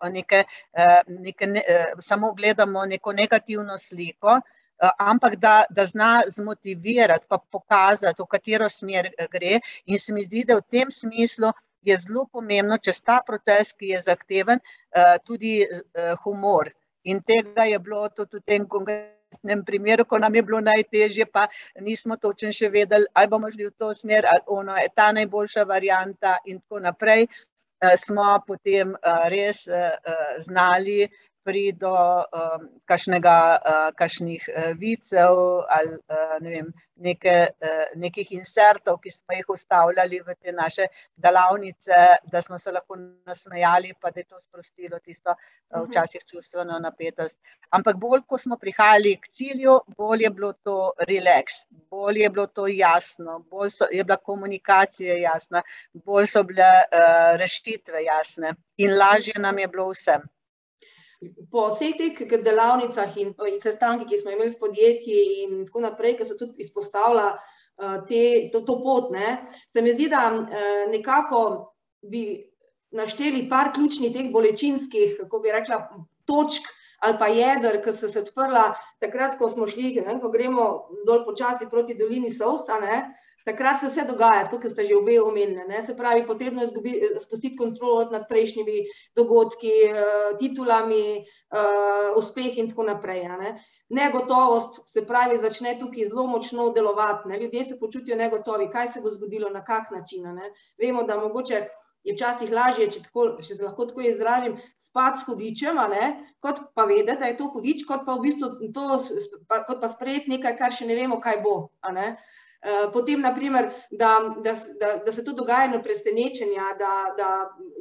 samo gledamo neko negativno sliko, ampak da zna zmotivirati pa pokazati, v katero smer gre, in se mi zdi, da v tem smislu je zelo pomembno, čez ta proces, ki je zahteven, tudi humor. In tega je bilo tudi v tem konkretnem primeru, ko nam je bilo najtežje, pa nismo točno še vedeli, ali bomo šli v to smer, ali ono je ta najboljša varianta in tako naprej, smo potem res znali pri do kakšnih vicev ali ne vem, nekih insertov, ki smo jih vstavljali v te naše delavnice, da smo se lahko nasmejali, pa da je to sprostilo tisto včasih čustveno napetost. Ampak bolj, ko smo prihajali k cilju, bolj je bilo to relax, bolj je bilo to jasno, bolj je bila komunikacija jasna, bolj so bile rešitve jasne in lažje nam je bilo vsem. Po vseh teh delavnicah in sestankih, ki smo imeli s podjetji in tako naprej, ki so tudi izpostavila to pot, se mi zdi, da nekako bi našteli par ključnih teh bolečinskih, kako bi rekla, točk ali pa jeder, ki so se odprla takrat, ko smo šli, ko gremo dol počasi proti dolini Solca, takrat se vse dogaja, tako kot ste že obe omenili. Se pravi, potrebno je spustiti kontrolo nad prejšnjimi dogodki, titulami, uspehi in tako naprej. Negotovost, se pravi, začne tukaj zelo močno delovati. Ljudje se počutijo negotovi, kaj se bo zgodilo, na kak način. Vemo, da mogoče je včasih lažje, če se lahko tako izražim, spati s hudičem, kot pa vedeti, da je to hudič, kot pa v bistvu kot pa sprejeti nekaj, kar še ne vemo, kaj bo. Potem, naprimer, da se to dogajanje presenečenja, da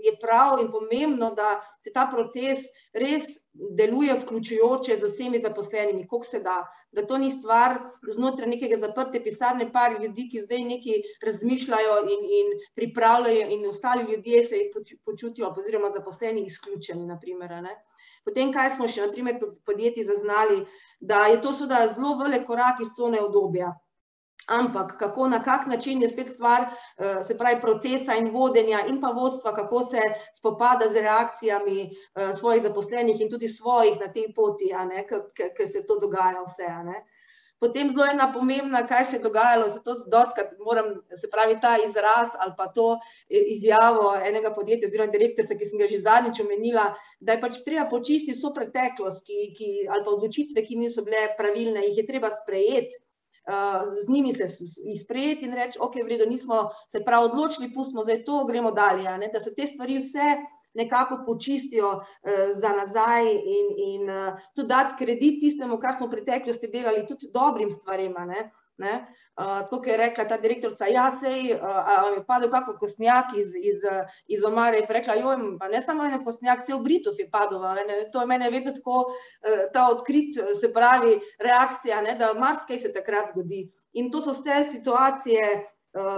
je prav in pomembno, da se ta proces res deluje vključujoče z vsemi zaposlenimi, koliko se da. Da to ni stvar znotraj nekega zaprte pisarne par ljudi, ki zdaj nekaj razmišljajo in pripravljajo in ostali ljudje se počutijo, oziroma zaposleni izključeni, naprimer. Potem, kaj smo še, naprimer, podjetji zaznali, da je to seveda zelo velik korak iz cone udobja. Ampak kako, na kak način je spet stvar, se pravi, procesa in vodenja in pa vodstva, kako se spopada z reakcijami svojih zaposlenih in tudi svojih na tej poti, ker se to dogaja vse. Potem zelo ena pomembna, kaj se je dogajalo, zato dotkrat moram, se pravi, ta izraz ali pa to izjavo enega podjetja oziroma direktorice, ki sem ga že zadnjič omenila, da je pač treba počistiti vso preteklost ali pa odločitve, ki niso bile pravilne, jih je treba sprejeti. Z njimi se sprejeti in reči, ok, v redu, nismo se prav odločili, pustimo zdaj to, gremo dalje, da se te stvari vse nekako počistijo za nazaj in tudi dati kredit tistemu, kar smo v preteklosti delali, tudi dobrim stvarem. Tako, kot je rekla ta direktorica, ja, sej, je padel kakor kostnjak iz omare, je rekla, joj, pa ne samo en kostnjak, cel Britov je padel. To je mene vedno tako, ta odkrit, se pravi, reakcija, da marsikaj se takrat zgodi. In to so vse situacije,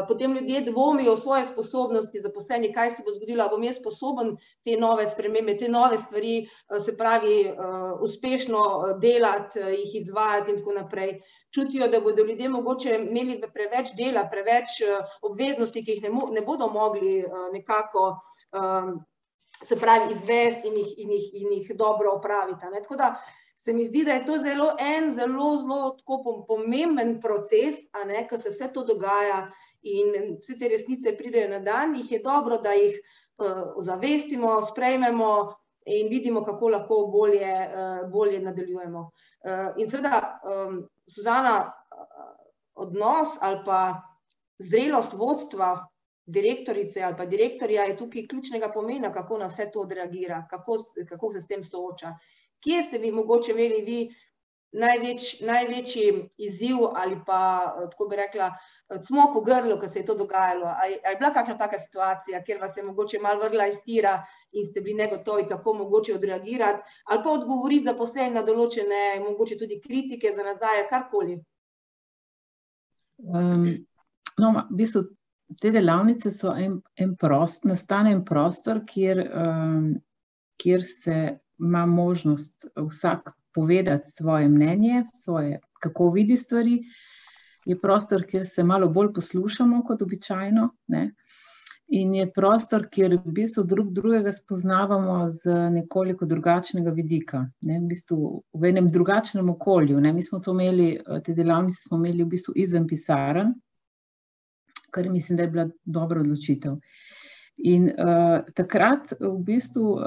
potem ljudje dvomijo v svoje sposobnosti, zaposleni, kaj se bo zgodilo, bom jaz sposoben te nove spremembe, te nove stvari, se pravi, uspešno delati, jih izvajati in tako naprej. Čutijo, da bodo ljudje mogoče imeli preveč dela, preveč obveznosti, ki jih ne bodo mogli nekako, se pravi, izvesti in jih dobro opraviti. Tako da se mi zdi, da je to zelo pomemben proces, ko se vse to dogaja in vse te resnice pridejo na dan, jih je dobro, da jih ozavestimo, sprejmemo in vidimo, kako lahko bolje nadaljujemo. In seveda, Suzana, odnos ali pa zrelost vodstva, direktorice ali pa direktorja je tukaj ključnega pomena, kako na vse to odreagira, kako se s tem sooča. Kje ste vi mogoče imeli vi največji izziv ali pa, tako bi rekla, cmok v grlu, ko se je to dogajalo? A je bila kakšna taka situacija, kjer vas je mogoče malo vrgla iz tira in ste bili negotovi, kako mogoče odreagirati, ali pa odgovoriti zaposleni na določene, mogoče tudi kritike za nazaj, karkoli? No, v bistvu, te delavnice so nastane en prostor, kjer se ima možnost vsak povedati svoje mnenje, kako vidi stvari. Je prostor, kjer se malo bolj poslušamo kot običajno, in je prostor, kjer v bistvu drugega spoznavamo z nekoliko drugačnega vidika, v bistvu v enem drugačnem okolju. Mi smo to imeli, te delavnice smo imeli v bistvu izven pisarn, kar mislim, da je bila dobra odločitev. In takrat v bistvu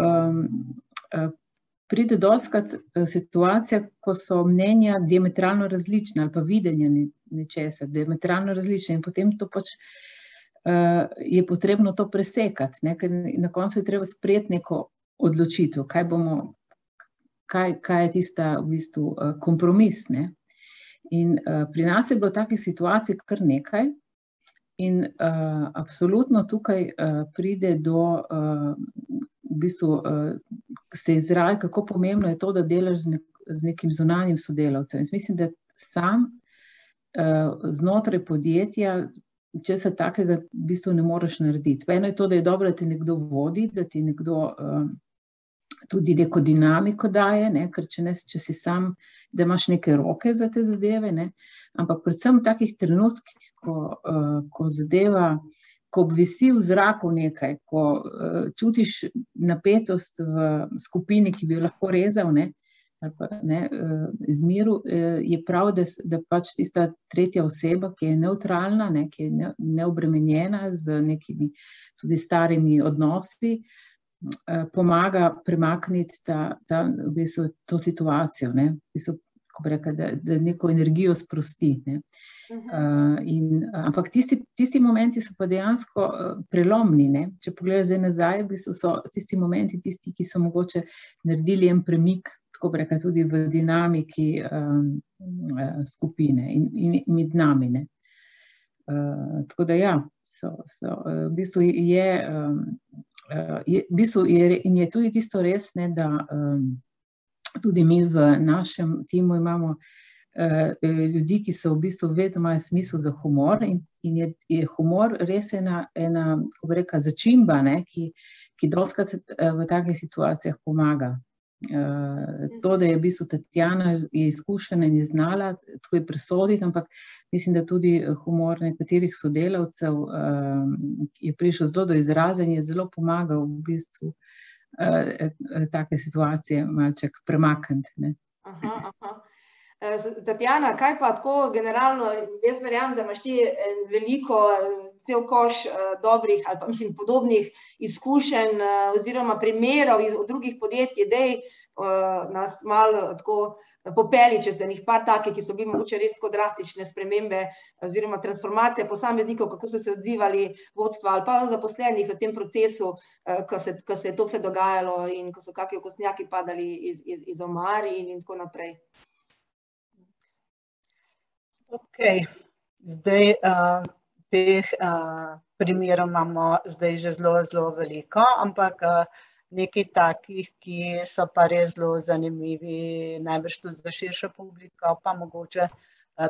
pride dostikrat situacija, ko so mnenja diametralno različna ali pa videnja nečesa diametralno različna in potem to pač je potrebno to presekati, ker na koncu je treba sprejeti neko odločitev, kaj je tista v bistvu kompromis, ne. In pri nas je bilo takih situacij kar nekaj in absolutno tukaj pride do v bistvu se izrazi, kako pomembno je to, da delaš z nekim zunanjim sodelavcem. Jaz mislim, da sam znotraj podjetja česa takega v bistvu ne moreš narediti. Eno je to, da je dobro, da te nekdo vodi, da ti nekdo tudi neko dinamiko daje, ne, ker če si sam, da imaš neke roke za te zadeve, ne, ampak predvsem v takih trenutkih, ko zadeva, ko obvisi v zraku nekaj, ko čutiš napetost v skupini, ki bi jo lahko rezal, ne, ali pa ne, izmiru, je prav, da pač tista tretja oseba, ki je nevtralna, ne, ki je neobremenjena z nekimi tudi starimi odnosi, pomaga premakniti v bistvu to situacijo, ne, v bistvu, ko bi rekla, da neko energijo sprosti, ne. Ampak tisti momenti so pa dejansko prelomni, ne. Če pogledaš zdaj nazaj, v bistvu so tisti momenti tisti, ki so mogoče naredili en premik, tako bi rekla, tudi v dinamiki skupine in med nami, ne. Tako da ja, v bistvu in je tudi tisto res, ne, da tudi mi v našem timu imamo ljudi, ki so v bistvu vedno imajo smisel za humor in je humor res ena, kako bi rekla, začimba, ne, ki dostikrat v takih situacijah pomaga. To, da je v bistvu Tatjana je izkušena in je znala takoj presoditi, ampak mislim, da tudi humor nekaterih sodelavcev je prišel zelo do izraza in je zelo pomagal v bistvu take situacije malček premakniti, ne. Tatjana, kaj pa tako generalno, jaz verjamem, da imaš ti veliko, cel koš dobrih ali pa mislim podobnih izkušenj oziroma primerov od drugih podjetij, daj nas malo tako popelji čez enih par takih, ki so bili mogoče res tako drastične spremembe oziroma transformacije posameznikov, kako so se odzivali vodstva ali pa zaposlenih v tem procesu, ko se je to vse dogajalo in ko so kakšni okostnjaki padali iz omar in tako naprej. Ok, zdaj teh primerov imamo zdaj že zelo veliko, ampak nekaj takih, ki so pa res zelo zanimivi, najbrž tudi za širšo publiko, pa mogoče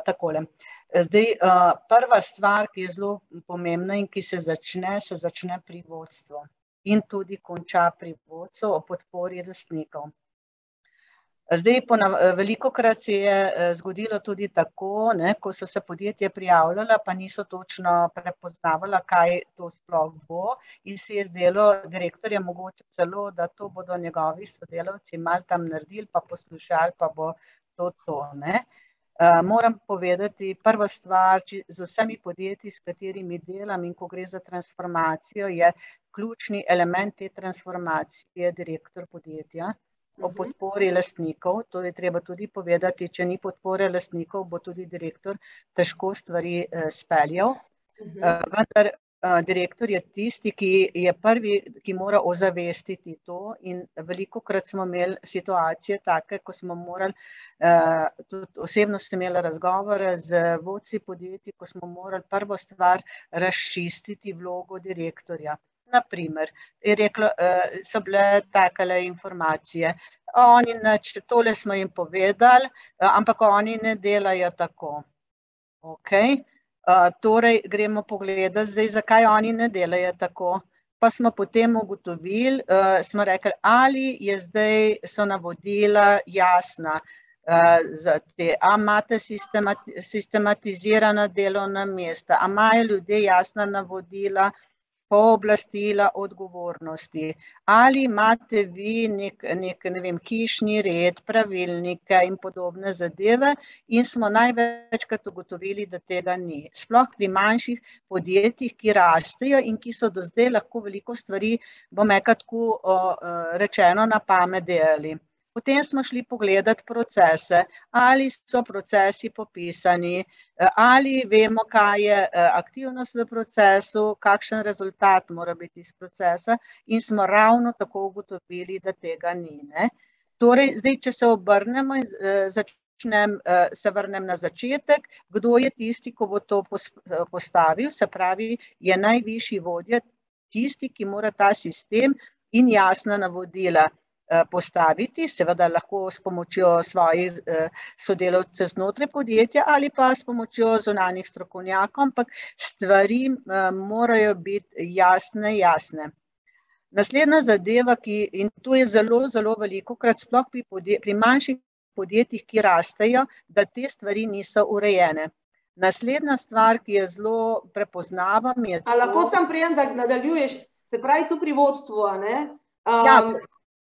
takole. Zdaj, prva stvar, ki je zelo pomembna in ki se začne pri vodstvu in tudi konča pri vodstvu o podpori lastnikov. Zdaj, velikokrat se je zgodilo tudi tako, ne, ko so se podjetje prijavljala, pa niso točno prepoznavala, kaj to sploh bo, in se je zdelo direktorjem mogoče celo, da to bodo njegovi sodelavci malo tam naredili, pa poslušali, pa bo to, ne. Moram povedati, prva stvar, z vsemi podjetji, s katerimi delam in ko gre za transformacijo, je ključni element te transformacije direktor podjetja. O podpori lastnikov, to je treba tudi povedati, če ni podpore lastnikov, bo tudi direktor težko stvari speljal. Vendar direktor je tisti, ki je prvi, ki mora ozavestiti to in velikokrat smo imeli situacije take, ko smo morali, tudi osebno sem imela razgovore z vodci podjetij, ko smo morali prvo stvar razčistiti vlogo direktorja. Naprimer, je reklo, so bile takele informacije, oni nič, tole smo jim povedali, ampak oni ne delajo tako. Ok, torej gremo pogledati zdaj, zakaj oni ne delajo tako. Pa smo potem ugotovili, smo rekli, ali je zdaj so navodila jasna za te, a imate sistematizirana delovna mesta, a imajo ljudje jasna navodila, pooblastila, odgovornosti. Ali imate vi nek ne vem, hišni red, pravilnike in podobne zadeve in smo največkrat ugotovili, da tega ni. Sploh pri manjših podjetjih, ki rastejo in ki so do zdaj lahko veliko stvari, bom rekla tako rečeno, na pamet delali. Potem smo šli pogledati procese, ali so procesi popisani, ali vemo, kaj je aktivnost v procesu, kakšen rezultat mora biti iz procesa in smo ravno tako ugotovili, da tega ni, ne. Torej, zdaj, če se obrnemo in se vrnem na začetek, kdo je tisti, ko bo to postavil, se pravi, je najvišji vodja tisti, ki mora ta sistem in jasna navodila postaviti, seveda lahko s pomočjo svojih sodelavcev znotraj podjetja ali pa s pomočjo zunanjih strokovnjakov, ampak stvari morajo biti jasne. Naslednja zadeva, in to je zelo, zelo velikokrat, sploh pri manjših podjetjih, ki rastejo, da te stvari niso urejene. Naslednja stvar, ki je zelo prepoznavam, je to... A lahko sam prijem, da nadaljuješ, se pravi tu pri vodstvu, ne?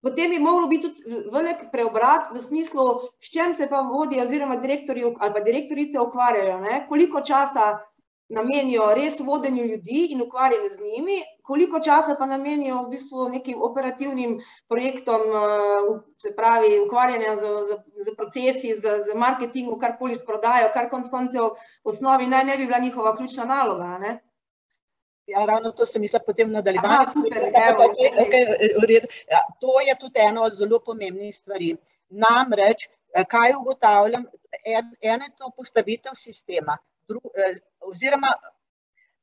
Potem bi moral biti tudi velik preobrat v smislu, s čem se pa vodje oziroma direktorji ali pa direktorice ukvarjajo, ne? Koliko časa namenijo res vodenju ljudi in ukvarjanju z njimi, koliko časa pa namenijo v bistvu nekim operativnim projektom, se pravi ukvarjanja z procesi, z marketingu, karkoli s prodajo, kar konec koncev v osnovi naj ne bi bila njihova ključna naloga, ne? Ja, ravno to sem mislila potem nadaljevati. Aha, super, evo. To je tudi eno od zelo pomembnih stvari. Namreč, kaj ugotavljam, eno je to postavitev sistema, oziroma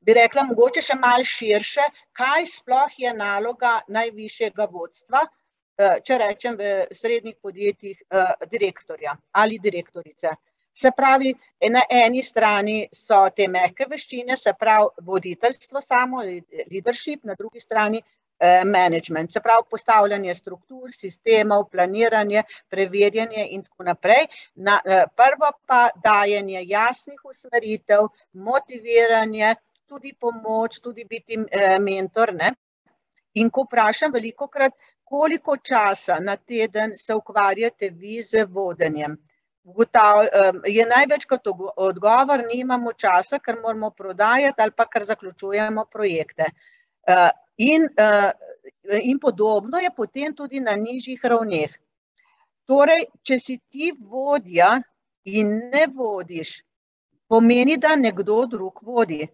bi rekla mogoče še malo širše, kaj sploh je naloga najvišjega vodstva, če rečem v srednjih podjetjih direktorja ali direktorice. Se pravi, na eni strani so te mehke veščine, se pravi voditeljstvo samo, leadership, na drugi strani management, se pravi postavljanje struktur, sistemov, planiranje, preverjanje in tako naprej. Prvo pa dajanje jasnih usmeritev, motiviranje, tudi pomoč, tudi biti mentor, ne? In ko vprašam velikokrat, koliko časa na teden se ukvarjate vi z vodenjem, je največkrat odgovor, nimamo časa, ker moramo prodajati ali pa ker zaključujemo projekte. In podobno je potem tudi na nižjih ravneh. Torej, če si ti vodja in ne vodiš, pomeni, da nekdo drug vodi.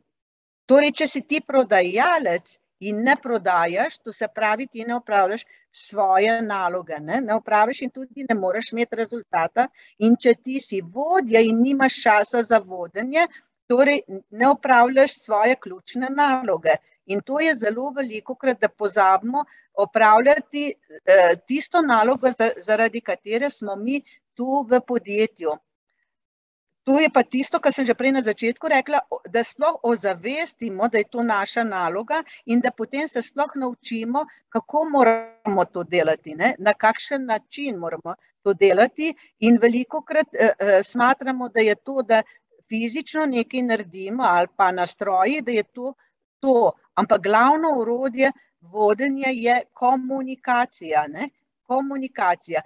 Torej, če si ti prodajalec in ne prodajaš, to se pravi, ti ne opravljaš svoje naloge, ne opraviš in tudi ne moreš imeti rezultata. In če ti si vodja in nimaš časa za vodenje, torej ne opravljaš svoje ključne naloge. In to je zelo velikokrat, da pozabimo opravljati tisto nalogo, zaradi katere smo mi tu v podjetju. To je pa tisto, kar sem že prej na začetku rekla, da sploh ozavestimo, da je to naša naloga in da potem se sploh naučimo, kako moramo to delati, ne? Na kakšen način moramo to delati. In velikokrat smatramo, da je to, da fizično nekaj naredimo ali pa nastroji, da je to. Ampak glavno orodje vodenja je komunikacija, ne? Komunikacija,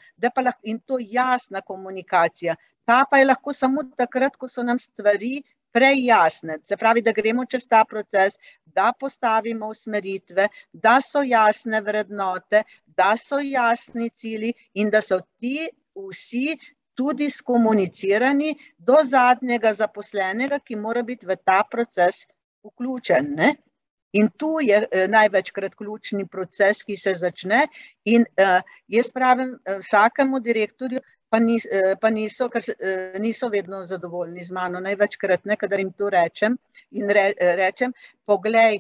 in to jasna komunikacija. Ta pa je lahko samo takrat, ko so nam stvari prejasne. Se pravi, da gremo čez ta proces, da postavimo usmeritve, da so jasne vrednote, da so jasni cilji in da so ti vsi tudi skomunicirani do zadnjega zaposlenega, ki mora biti v ta proces vključen, ne? In tu je največkrat ključni proces, ki se začne in jaz pravim vsakemu direktorju, pa niso vedno zadovoljni z mano, največkrat ne, kadar jim to rečem in rečem, poglej,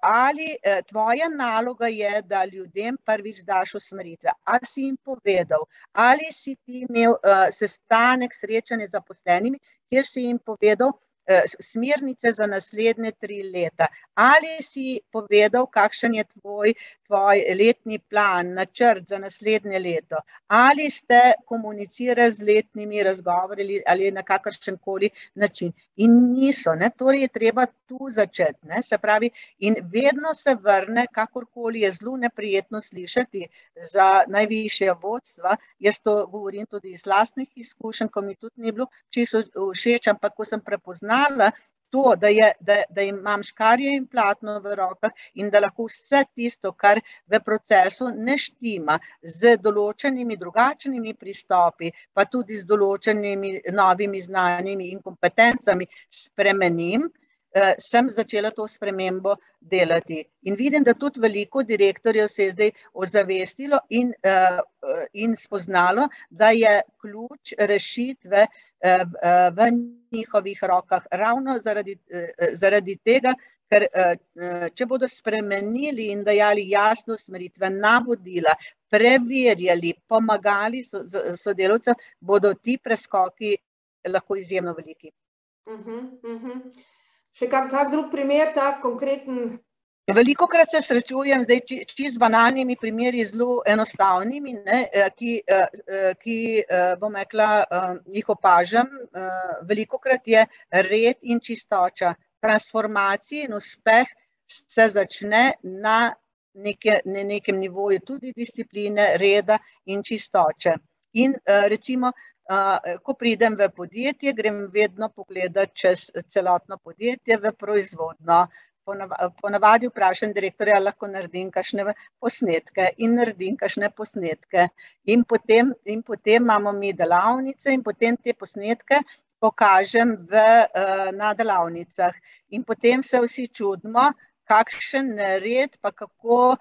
ali tvoja naloga je, da ljudem prvič daš usmeritve, ali si jim povedal, ali si ti imel sestanek, srečanje z zaposlenimi, kjer si jim povedal smernice za naslednje 3 leta. Ali si povedal, kakšen je tvoj letni plan, načrt za naslednje leto? Ali ste komunicirali z letnimi razgovori ali na kakršenkoli način? In niso, ne? Torej je treba tu začeti, ne? Se pravi, in vedno se vrne, kakorkoli je zelo neprijetno slišati za najvišje vodstva. Jaz to govorim tudi iz lastnih izkušenj, ko mi tudi ni bilo čisto všeč, ampak ko sem prepoznala to, da imam škarje in platno v rokah in da lahko vse tisto, kar v procesu ne štima z določenimi drugačnimi pristopi, pa tudi z določenimi novimi znanjami in kompetencami spremenim, sem začela to spremembo delati. In vidim, da tudi veliko direktorjev se je zdaj ozavestilo in spoznalo, da je ključ rešitve v njihovih rokah. Ravno zaradi tega, ker če bodo spremenili in dajali jasno usmeritve, navodila, preverjali, pomagali sodelavcem, bodo ti preskoki lahko izjemno veliki. Še kak drug primer, tak konkreten? Velikokrat se srečujem zdaj čisto z banalnimi primeri, zelo enostavnimi, ki bom rekla, jih opažam. Velikokrat je red in čistoča. Transformacija in uspeh se začne na nekem nivoju tudi discipline, reda in čistoče. In recimo, ko pridem v podjetje, grem vedno pogledati čez celotno podjetje v proizvodno. Ponavadi vprašam direktorja, lahko naredim kakšne posnetke in naredim kakšne posnetke. In potem imamo mi delavnice in potem te posnetke pokažem na delavnicah. In potem se vsi čudimo, kakšen red, pa kako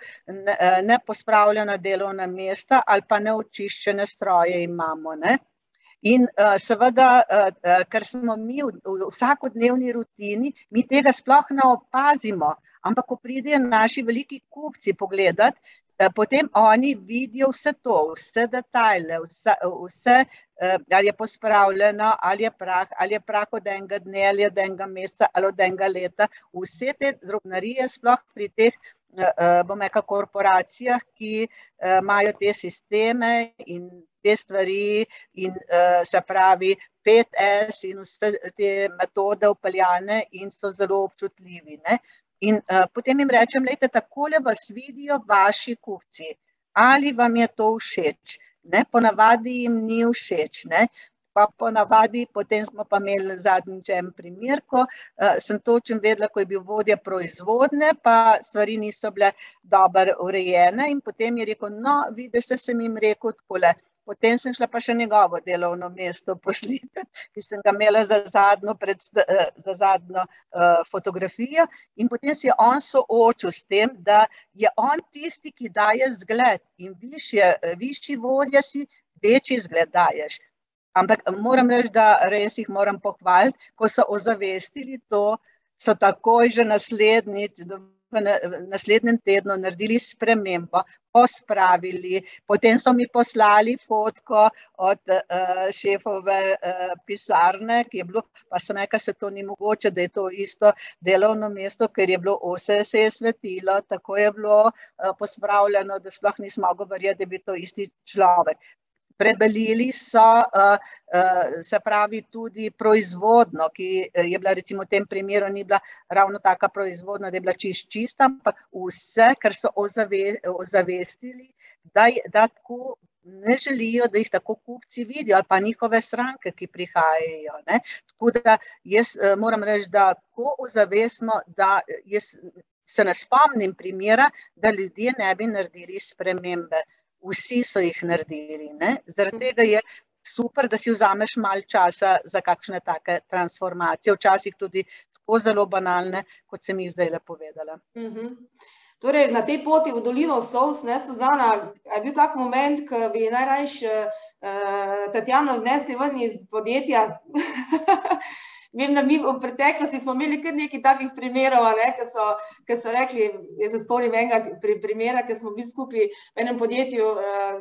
nepospravljena delovna mesta ali pa neočiščene stroje imamo, ne? In seveda, ker smo mi v vsakodnevni rutini, mi tega sploh ne opazimo, ampak ko pridejo naši veliki kupci pogledati, potem oni vidijo vse to, vse detajle, vse, ali je pospravljeno, ali je prah od enega dne, ali od enega meseca, ali od enega leta. Vse te drobnarije sploh pri teh, bom rekla, korporacijah, ki imajo te sisteme in te stvari in se pravi 5S in vse te metode upeljane in so zelo občutljivi, ne. In potem jim rečem, lejte, takole vas vidijo vaši kupci. Ali vam je to všeč? Ne, ponavadi jim ni všeč, ne. Pa ponavadi, potem smo pa imeli zadnjič en primer, ko sem točno vedela, ko je bil vodja proizvodne, pa stvari niso bile dobro urejene in potem je rekel, no, vidiš, sem jim rekel takole. Potem sem šla pa še njegovo delovno mesto poslikati, ki sem ga imela za zadnjo fotografijo in potem si je on soočil s tem, da je on tisti, ki daje zgled in višji vodja si, večji zgled daješ. Ampak moram reči, da res jih moram pohvaliti, ko so ozavestili to, so takoj že v naslednjem tednu naredili spremembo, pospravili, potem so mi poslali fotko od šefove pisarne, ki je bilo, pa sem rekla, se to ni mogoče, da je to isto delovno mesto, ker je bilo vse se je svetilo, tako je bilo pospravljeno, da sploh nisem mogla verjeti, da bi to isti človek. Prebelili so, se pravi, tudi proizvodno, ki je bila recimo v tem primeru ni bila ravno taka proizvodna, da je bila čista, ampak vse, ker so ozavestili, da tako ne želijo, da jih tako kupci vidijo, ali pa njihove stranke, ki prihajajo, ne. Tako da jaz moram reči, da tako ozavestno, da jaz se ne spomnim primera, da ljudje ne bi naredili spremembe. Vsi so jih naredili, ne. Zaradi tega je super, da si vzameš malo časa za kakšne take transformacije, včasih tudi tako zelo banalne, kot sem jih zdajle povedala. Torej, na tej poti v dolino solz, ne, Suzana, je bil kak moment, ko bi najrajši Tatjano odnesli ven iz podjetja? Vem, da mi v preteklosti smo imeli kar nekaj takih primerov, ki so rekli, jaz se spomnim enega primera, ki smo bili skupaj v enem podjetju,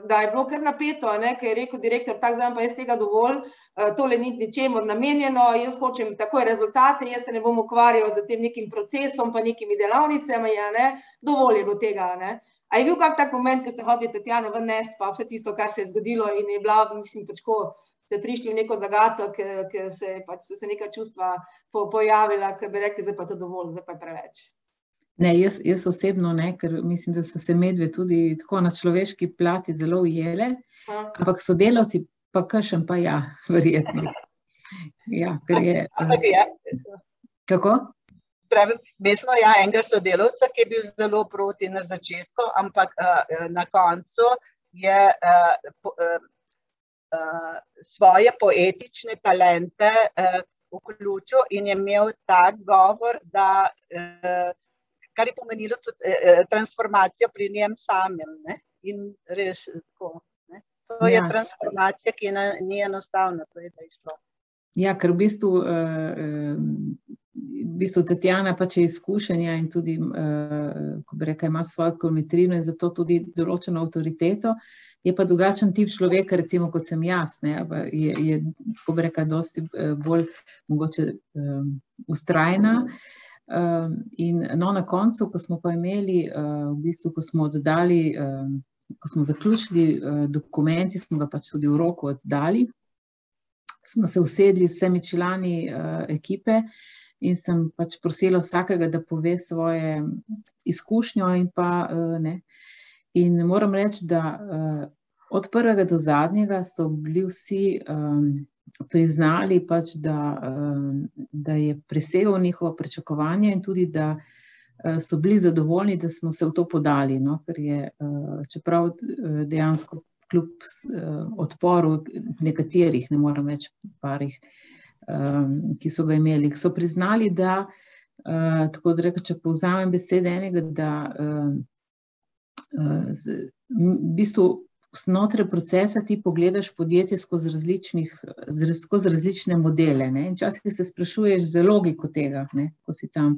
da je bilo kar napeto, ker je rekel direktor, tak zdaj pa jaz tega dovolj, tole ni ničemur namenjeno, jaz hočem takoj rezultate, jaz se ne bom ukvarjal z tem nekim procesom, pa nekimi delavnicami, dovolj je bilo tega, ne. A je bil kak tak moment, ko ste hoteli Tatjano ven nesti, pa vse tisto, kar se je zgodilo in je bila, mislim, pačko, ste prišli v neko zagato, ker so se neka čustva pojavila, ker bi rekli, zdaj pa to dovolj, zdaj pa je preveč. Ne, jaz osebno ne, ker mislim, da so se medve tudi tako na človeški plati zelo ujele, ampak sodelavci pa kakšen pa ja, verjetno. Ja, ker je... Kako? Mi smo enega sodelavca, ki je bil zelo proti na začetku, ampak na koncu je svoje poetične talente vključil in je imel tak govor, da, kar je pomenilo tudi transformacijo pri njem samem, ne? In res tako, ne? To je transformacija, ki ni enostavna, to je dejstvo. Ja, ker v bistvu Tatjana pač je izkušenja in tudi, ko bi rekla, ima svojo kilometrino in zato tudi določeno avtoriteto, je pa drugačen tip človeka, recimo kot sem jaz, ne, je, ko bi rekla, dosti bolj mogoče vztrajna. In no, na koncu, ko smo pa imeli, v bistvu, ko smo oddali, ko smo zaključili dokumenti, smo ga pač tudi v roku oddali, smo se usedli s vsemi člani ekipe in sem pač prosila vsakega, da pove svoje izkušnjo in pa ne. In moram reči, da od prvega do zadnjega so bili vsi priznali pač, da je presegel njihovo pričakovanje in tudi, da so bili zadovoljni, da smo se v to podali, no, ker je, čeprav dejansko kljub odporu nekaterih, ne moram reči parih, ki so ga imeli, so priznali, da, tako da rekel, če povzamem besede enega, da v bistvu znotraj procesa ti pogledaš podjetje skozi različne modele, ne, in včasih se sprašuješ za logiko tega, ne, ko si tam.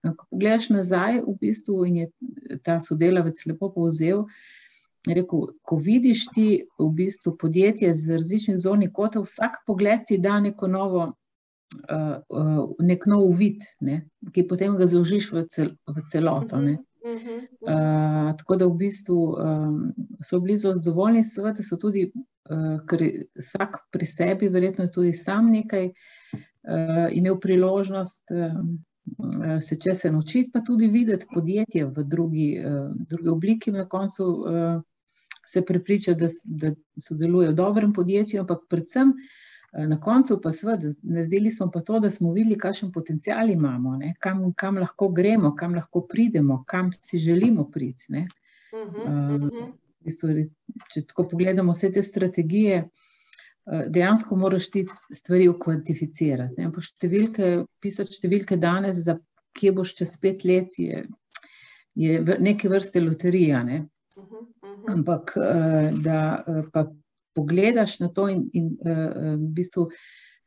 Ko pogledaš nazaj, v bistvu, in je ta sodelavec lepo povzel, rekel, ko vidiš ti v bistvu podjetje z različnih zornih kotov, vsak pogled ti da neko novo, nek nov uvid, ne, ki potem ga zložiš v celoto, ne. Tako da v bistvu so bili zadovoljni, seveda so tudi, ker vsak pri sebi verjetno je tudi sam nekaj imel priložnost se česa naučiti, pa tudi videti podjetje v drugi obliki, na koncu se prepriča, da sodeluje v dobrem podjetju, ampak predvsem na koncu pa seveda naredili smo pa to, da smo videli, kakšen potencial imamo, ne, kam lahko gremo, kam lahko pridemo, kam si želimo priti, ne. Če tako pogledamo vse te strategije, dejansko moraš ti stvari ukvantificirati, ne, pisati številke danes, za kje boš čez 5 let, je neke vrste loterija, ne. Ampak da pa pogledaš na to in v bistvu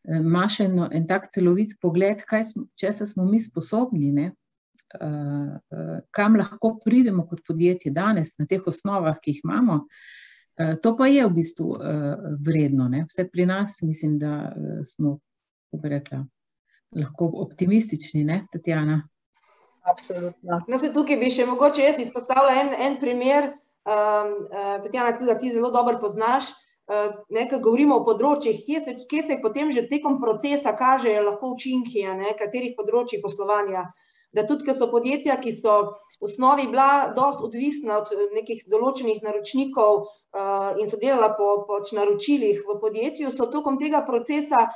imaš en tak celovit pogled, česa smo mi sposobni, ne, kam lahko pridemo kot podjetje danes na teh osnovah, ki jih imamo, to pa je v bistvu vredno, ne. Vse pri nas, mislim, da smo, kako bi rekla, lahko optimistični, ne, Tatjana? Absolutno. No, se tukaj bi še mogoče jaz izpostavila en primer, Tatjana, ti zelo dobro poznaš, ko govorimo o področjih, kje se potem že tekom procesa kažejo lahko učinki, katerih področji poslovanja. Da tudi, ker so podjetja, ki so v osnovi bila dosti odvisna od nekih določenih naročnikov in so delala po naročilih v podjetju, so tokom tega procesa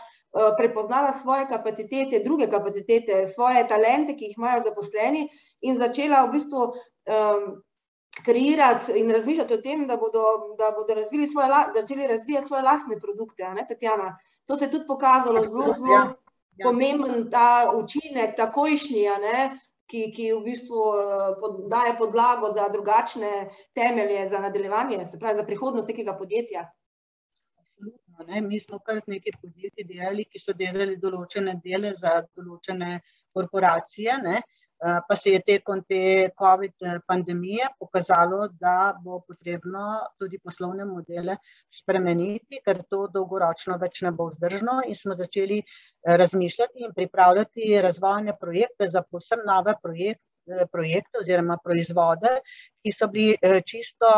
prepoznala svoje kapacitete, druge kapacitete, svoje talente, ki jih imajo zaposleni, in začela v bistvu kreirati in razmišljati o tem, da bodo začeli razvijati svoje lastne produkte, ne, Tatjana? To se je tudi pokazalo zelo pomemben ta učinek, takojšnji, ki v bistvu daje podlago za drugačne temelje za nadaljevanje, se pravi za prihodnost nekega podjetja. Absolutno, mi smo kar z nekaj podjetij delali, ki so delali določene dele za določene korporacije, ne. Pa se je tekom te COVID pandemije pokazalo, da bo potrebno tudi poslovne modele spremeniti, ker to dolgoročno več ne bo vzdržno, in smo začeli razmišljati in pripravljati razvojne projekte za povsem nove projekte oziroma proizvode, ki so bili čisto,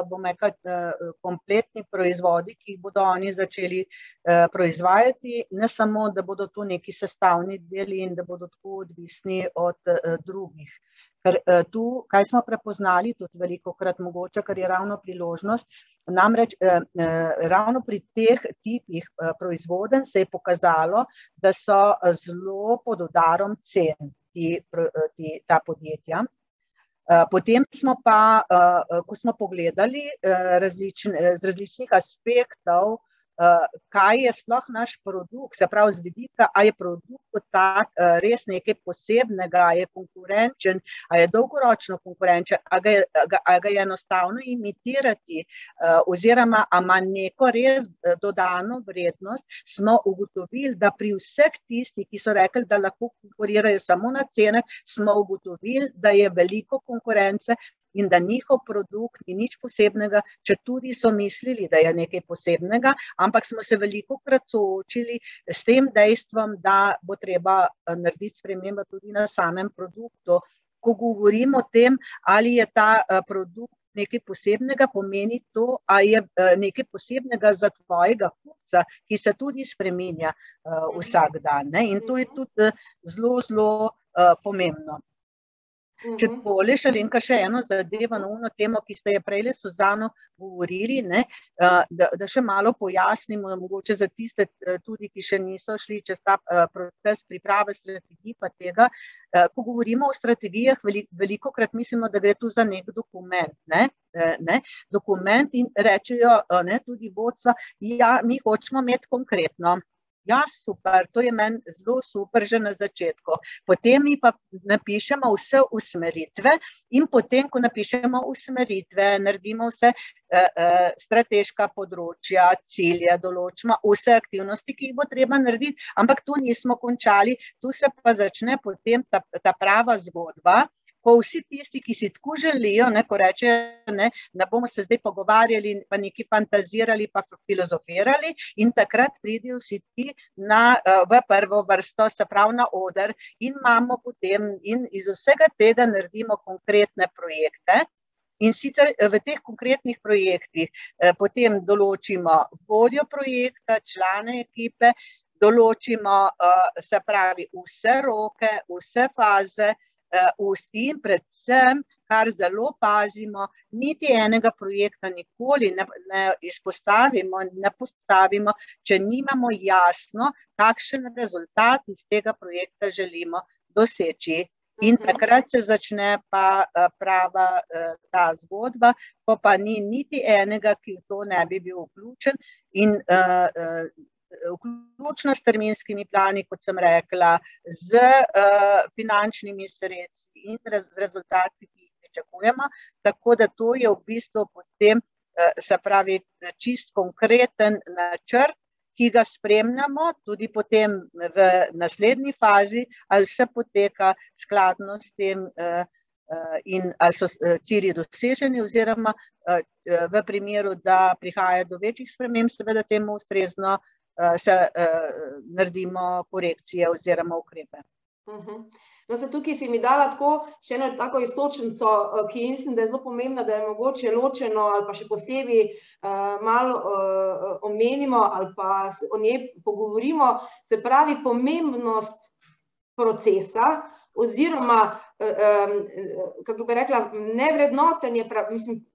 bom rekla, kompletni proizvodi, ki jih bodo oni začeli proizvajati, ne samo, da bodo tu neki sestavni deli in da bodo tako odvisni od drugih. Ker tu, kaj smo prepoznali, tudi velikokrat mogoče, ker je ravno priložnost, namreč ravno pri teh tipih proizvoden se je pokazalo, da so zelo pod udarom cen ta podjetja. Potem smo pa, ko smo pogledali z različnih aspektov kaj je sploh naš produkt, se pravi z vidika, a je produkt kot tak res nekaj posebnega, a je konkurenčen, a je dolgoročno konkurenčen, a ga je enostavno imitirati, oziroma a ima neko res dodano vrednost, smo ugotovili, da pri vseh tistih, ki so rekli, da lahko konkurirajo samo na cenah, smo ugotovili, da je veliko konkurence in da njihov produkt ni nič posebnega, če tudi so mislili, da je nekaj posebnega, ampak smo se velikokrat soočili s tem dejstvom, da bo treba narediti spremembo tudi na samem produktu. Ko govorimo o tem, ali je ta produkt nekaj posebnega, pomeni to, ali je nekaj posebnega za tvojega kupca, ki se tudi spreminja vsak dan, ne? In to je tudi zelo pomembno. Če tvoliš, Alenka, še eno zadevo na ono temo, ki ste je prejle s Suzano govorili, ne, da še malo pojasnimo, mogoče za tiste tudi, ki še niso šli čez ta proces priprave strategij pa tega. Ko govorimo o strategijah, velikokrat mislimo, da gre tu za nek dokument, ne, dokument in rečejo, ne, tudi vodstva, ja, mi hočemo imeti konkretno. Ja, super, to je meni zelo super že na začetku. Potem mi pa napišemo vse usmeritve in potem, ko napišemo usmeritve, naredimo vse strateška področja, cilje, določimo vse aktivnosti, ki jih bo treba narediti, ampak tu nismo končali, tu se pa začne potem ta prava zgodba, ko vsi tisti, ki si tako želijo, ne, ko rečejo, ne bomo se zdaj pogovarjali, pa nekaj fantazirali, pa filozofirali in takrat pridejo vsi ti v prvo vrsto, se pravi na oder in imamo potem in iz vsega tega naredimo konkretne projekte. In sicer v teh konkretnih projektih potem določimo vodjo projekta, člane ekipe, določimo, se pravi, vse roke, vse faze, in predvsem, kar zelo pazimo, niti enega projekta nikoli ne izpostavimo, ne postavimo, če nimamo jasno, kakšen rezultat iz tega projekta želimo doseči. In takrat se začne pa prava ta zgodba, ko pa ni niti enega, ki v to ne bi bil vključen in vključno s terminskimi plani, kot sem rekla, z finančnimi sredstvi in z rezultati, ki jih pričakujemo, tako da to je v bistvu potem, se pravi, čist konkreten načrt, ki ga spremljamo tudi potem v naslednji fazi, ali vse poteka skladno s tem in ali so cilji doseženi oziroma v primeru, da prihaja do večjih sprememb, seveda temu ustrezno se naredimo korekcije oziroma ukrepe. No, se tukaj si mi dala tako še eno tako istočnico, ki mislim, da je zelo pomembna, da je mogoče ločeno ali pa še posebej malo omenimo ali pa o njej pogovorimo, se pravi pomembnost procesa oziroma, kako bi rekla, nevrednotenje, mislim,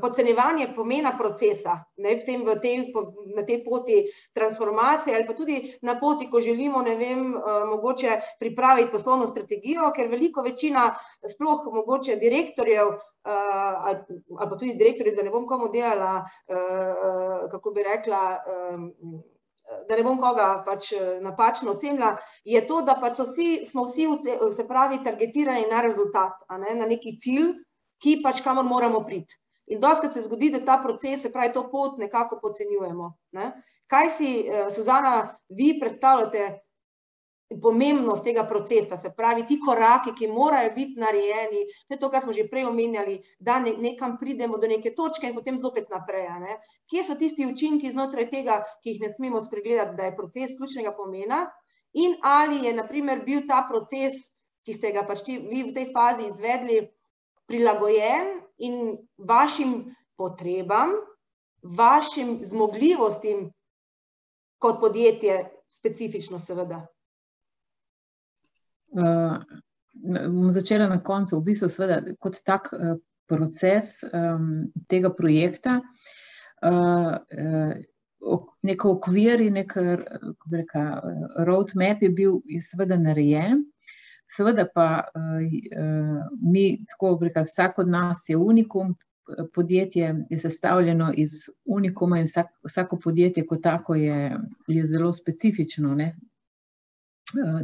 podcenjevanje pomena procesa, ne, na tej poti transformacije ali pa tudi na poti, ko želimo, ne vem, mogoče pripraviti poslovno strategijo, ker veliko večina, sploh mogoče direktorjev ali pa tudi direktorjev, da ne bom komu delala, kako bi rekla, da ne bom koga pač napačno ocenila, je to, da pač smo vsi, se pravi, targetirani na rezultat, na neki cilj, ki pač kamor moramo priti. In dostikrat se zgodi, da ta proces, se pravi, to pot nekako podcenjujemo. Kaj si, Suzana, vi predstavljate pomembnost tega procesa, se pravi, ti koraki, ki morajo biti narejeni, to je to, kar smo že prej omenjali, da nekam pridemo do neke točke in potem zopet naprej. Kje so tisti učinki znotraj tega, ki jih ne smemo spregledati, da je proces ključnega pomena in ali je, na primer, bil ta proces, ki ste ga pač vi v tej fazi izvedli, prilagojen in vašim potrebam, vašim zmogljivostim kot podjetje specifično seveda? Bom začela na koncu. V bistvu seveda kot tak proces tega projekta, nek okvir in nek roadmap je bil seveda narejen. Seveda pa mi, tako bi rekla, vsak od nas je unikum, podjetje je sestavljeno iz unikuma in vsako podjetje kot tako je zelo specifično, ne.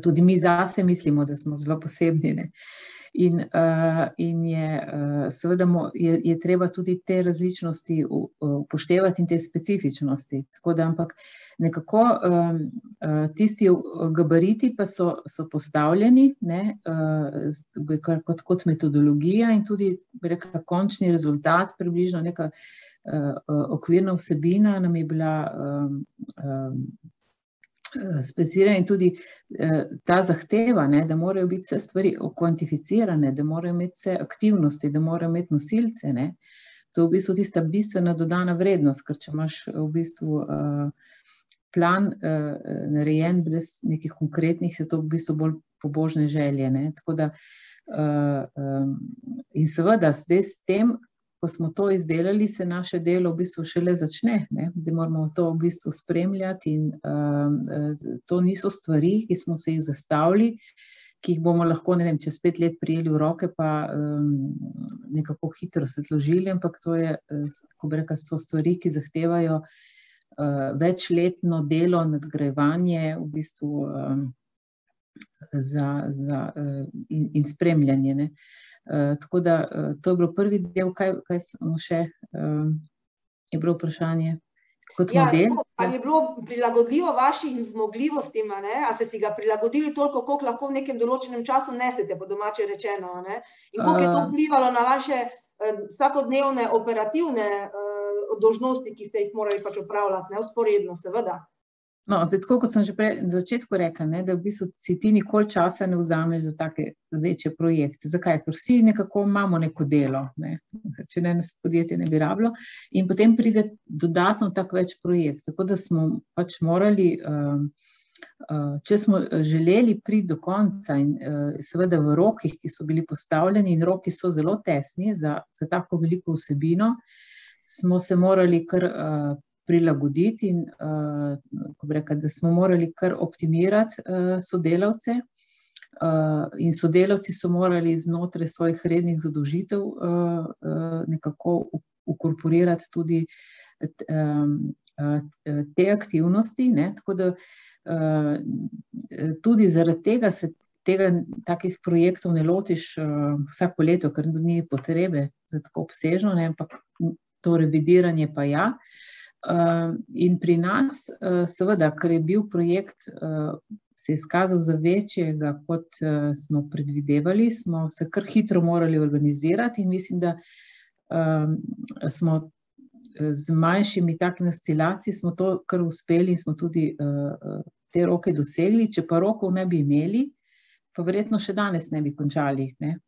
Tudi mi zase mislimo, da smo zelo posebni, ne. In seveda je treba tudi te različnosti upoštevati in te specifičnosti. Tako da, ampak nekako tisti gabariti pa so postavljeni, ne, kot metodologija in tudi, bi rekla, končni rezultat, približno neka okvirna vsebina nam je bila specificirana in tudi ta zahteva, ne, da morajo biti vse stvari kvantificirane, da morajo imeti vse aktivnosti, da morajo imeti nosilce, ne. To je v bistvu tista bistvena dodana vrednost, ker če imaš v bistvu plan narejen brez nekih konkretnih, se to v bistvu bolj pobožne želje, ne. Tako da in seveda zdaj s tem, ko smo to izdelali, se naše delo v bistvu šele začne, ne. Zdaj moramo to v bistvu spremljati in to niso stvari, ki smo se jih zastavili, ki jih bomo lahko, ne vem, čez 5 let prijeli v roke pa nekako hitro se zložili, ampak to je, kako bi rekla, so stvari, ki zahtevajo večletno delo, nadgrajevanje v bistvu in spremljanje, ne. Tako da to je bilo prvi del, kaj smo še, je bilo vprašanje kot model. Ali je bilo prilagodljivo vašim zmogljivostim, ne? A ste si ga prilagodili toliko, koliko lahko v nekem določenem času nesete, po domače rečeno, ne? In koliko je to vplivalo na vaše vsakodnevne operativne dolžnosti, ki ste jih morali pač opravljati, ne? Vzporedno, seveda. No, zdaj, tako kot sem že prej na začetku rekla, ne, da v bistvu si ti nikoli časa ne vzameš za take večje projekte. Zakaj? Ker vsi nekako imamo neko delo, ne. Če ne, nas podjetje ne bi rabilo. In potem pride dodatno tako več projekt. Tako da smo pač morali, če smo želeli priti do konca in seveda v rokih, ki so bili postavljeni, in roki so zelo tesni za tako veliko vsebino, smo se morali kar prilagoditi in, kako bi rekla, da smo morali kar optimirati sodelavce in sodelavci so morali znotraj svojih rednih zadolžitev nekako ukorporirati tudi te aktivnosti, ne, tako da tudi zaradi tega se takih projektov ne lotiš vsako leto, ker ni potrebe za tako obsežno, ne, ampak to revidiranje pa ja. In pri nas, seveda, ker je bil projekt, se je izkazal za večjega, kot smo predvidevali, smo se kar hitro morali organizirati in mislim, da smo z manjšimi takimi oscilacij smo to kar uspeli in smo tudi te roke dosegli. Če pa rokov ne bi imeli, pa verjetno še danes ne bi končali, ne.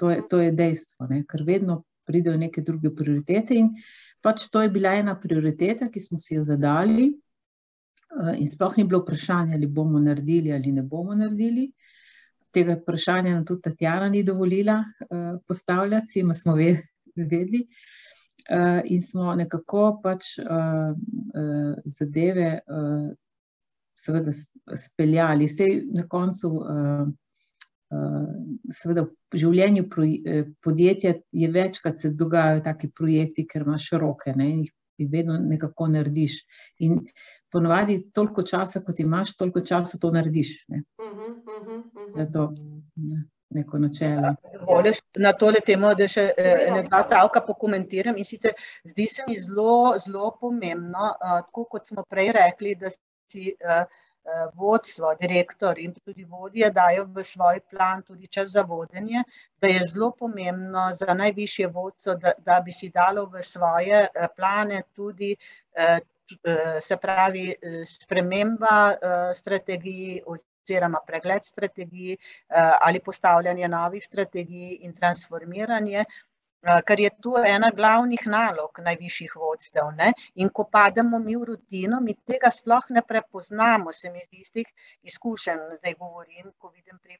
To je dejstvo, ne, ker vedno pridejo neke druge prioritete in pač to je bila ena prioriteta, ki smo si jo zadali in sploh ni bilo vprašanje, ali bomo naredili ali ne bomo naredili. Tega vprašanja nam tudi Tatjana ni dovolila postavljati, vsi smo vedeli in smo nekako pač zadeve seveda speljali. Saj na koncu seveda v življenju podjetja je večkrat se dogajajo taki projekti, ker imaš roke, ne, in jih vedno nekako narediš. In ponavadi toliko časa, kot imaš, toliko časa to narediš, ne. Je to neko načelo. Na tole temo, da še dva stavka pokomentiram, in sicer zdi se mi zelo pomembno, tako kot smo prej rekli, da si vodstvo, direktor in tudi vodje dajo v svoj plan tudi čas za vodenje, da je zelo pomembno za najvišje vodstvo, da bi si dalo v svoje plane tudi, se pravi, sprememba strategij oziroma pregled strategij ali postavljanje novih strategij in transformiranje, ker je tu ena glavnih nalog najvišjih vodstev, ne? In ko pademo mi v rutino, mi tega sploh ne prepoznamo, se mi zdi iz teh izkušenj, zdaj govorim, ko vidim pri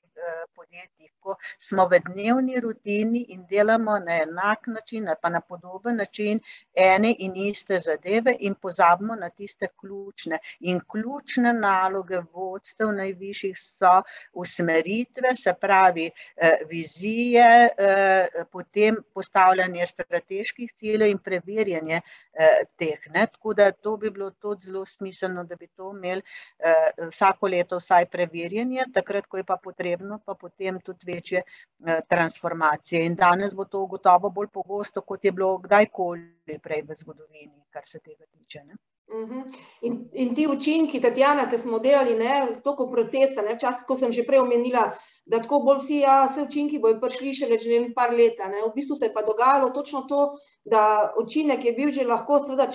podjetjih, ko smo v dnevni rutini in delamo na enak način ali pa na podoben način ene in iste zadeve in pozabimo na tiste ključne. In ključne naloge vodstev najvišjih so usmeritve, se pravi vizije, potem postavljanje strateških ciljev in preverjanje teh. Tako da to bi bilo tudi zelo smiselno, da bi to imeli vsako leto vsaj preverjanje, takrat, ko je pa potrebno, pa potem tudi večje transformacije. In danes bo to gotovo bolj pogosto, kot je bilo kdajkoli prej v zgodovini, kar se tega tiče. In ti učinki, Tatjana, ki smo delali toliko procesa, včasih, ko sem že prej omenila, da tako bolj vsi, vse učinki bojo prišli šele že par leta. V bistvu se je pa dogajalo točno to, da učinek je bil že lahko, seveda,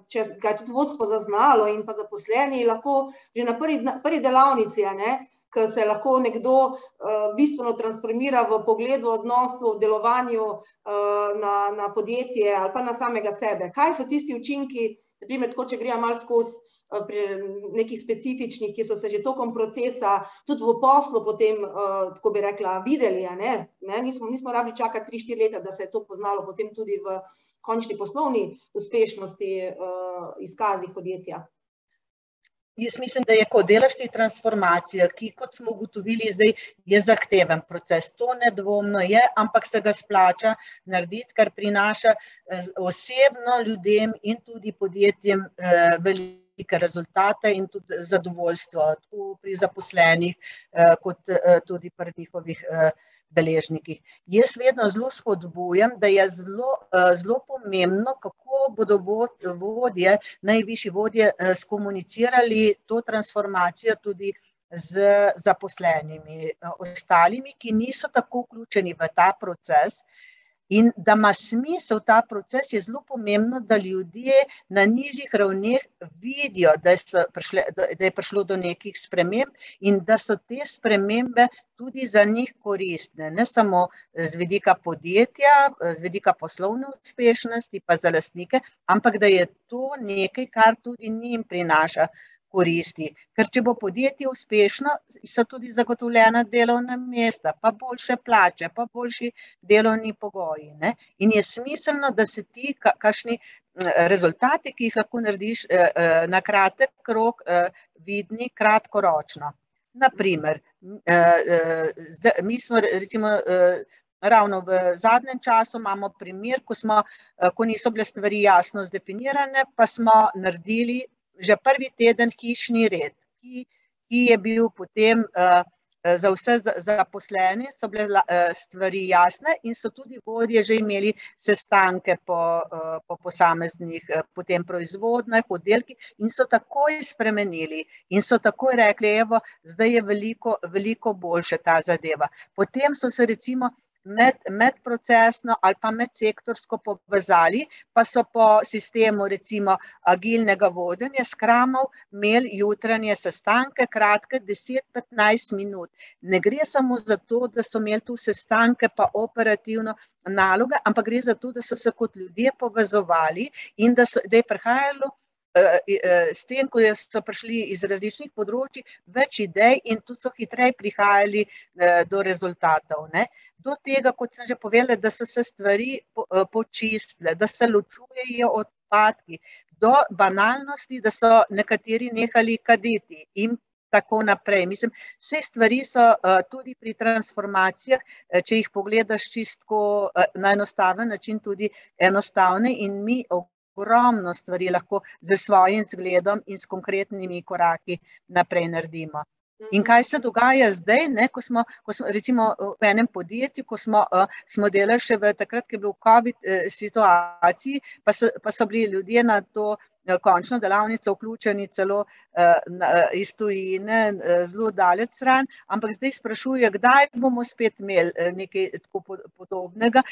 če ga je tudi vodstvo zaznalo in pa zaposleni, lahko že na prvi delavnici, ko se lahko nekdo bistveno transformira v pogledu, odnosu, delovanju na podjetje ali pa na samega sebe. Kaj so tisti učinki, naprimer, tako, če grejo malo skozi pri nekih specifičnih, ki so se že tokom procesa, tudi v poslu potem, tako bi rekla, videli, nismo rabili čakati 3-4 leta, da se je to poznalo potem tudi v končni poslovni uspešnosti izkazih podjetja. Jaz mislim, da je, ko delaš te transformacije, ki, kot smo ugotovili, zdaj je zahteven proces. To nedvomno je, ampak se ga splača narediti, kar prinaša osebno ljudem in tudi podjetjem velike rezultate in tudi zadovoljstvo, tako pri zaposlenih, kot tudi pri njihovih deležnikih. Jaz vedno zelo spodbujam, da je zelo pomembno, kako bodo vodje, najvišji vodje, skomunicirali to transformacijo tudi z zaposlenimi, ostalimi, ki niso tako vključeni v ta proces. In da ima smisel ta proces, je zelo pomembno, da ljudje na nižjih ravneh vidijo, da je prišlo do nekih sprememb in da so te spremembe tudi za njih koristne, ne samo z vidika podjetja, z vidika poslovne uspešnosti, pa za lastnike, ampak da je to nekaj, kar tudi njim prinaša koristi. Ker če bo podjetje uspešno, so tudi zagotovljena delovna mesta, pa boljše plače, pa boljši delovni pogoji. In je smiselno, da se ti kakšni rezultati, ki jih lahko narediš na kratek rok, vidni kratkoročno. Naprimer, mi smo recimo ravno v zadnjem času imamo primer, ko niso bile stvari jasno zdefinirane, pa smo naredili že prvi teden hišni red, ki je bil potem za vse zaposlene, so bile stvari jasne in so tudi vodje že imeli sestanke po posameznih potem proizvodnjah, oddelkih in so takoj spremenili in so takoj rekli, evo, zdaj je veliko boljše ta zadeva. Potem so se recimo medprocesno ali pa medsektorsko povezali, pa so po sistemu recimo agilnega vodenja skramov imeli jutranje sestanke, kratke 10-15 minut. Ne gre samo za to, da so imeli tu sestanke pa operativno naloge, ampak gre za to, da so se kot ljudje povezovali in da je prihajalo s tem, ko so prišli iz različnih področji, več idej in tu so hitreje prihajali do rezultatov. Do tega, kot sem že povedala, da so se stvari počistile, da se ločujejo odpadki, do banalnosti, da so nekateri nehali kaditi in tako naprej. Mislim, vse stvari so tudi pri transformacijah, če jih pogledaš čisto na enostaven način, tudi enostavne in mi ogromno stvari lahko z svojim zgledom in s konkretnimi koraki naprej naredimo. In kaj se dogaja zdaj, ko smo recimo v enem podjetju, ko smo delali še takrat, ko je bilo v COVID situaciji, pa so bili ljudje na to končno delavnico vključeni celo iz tujine, zelo daleč stran, ampak zdaj sprašujejo, kdaj bomo spet imeli nekaj tako podobnega.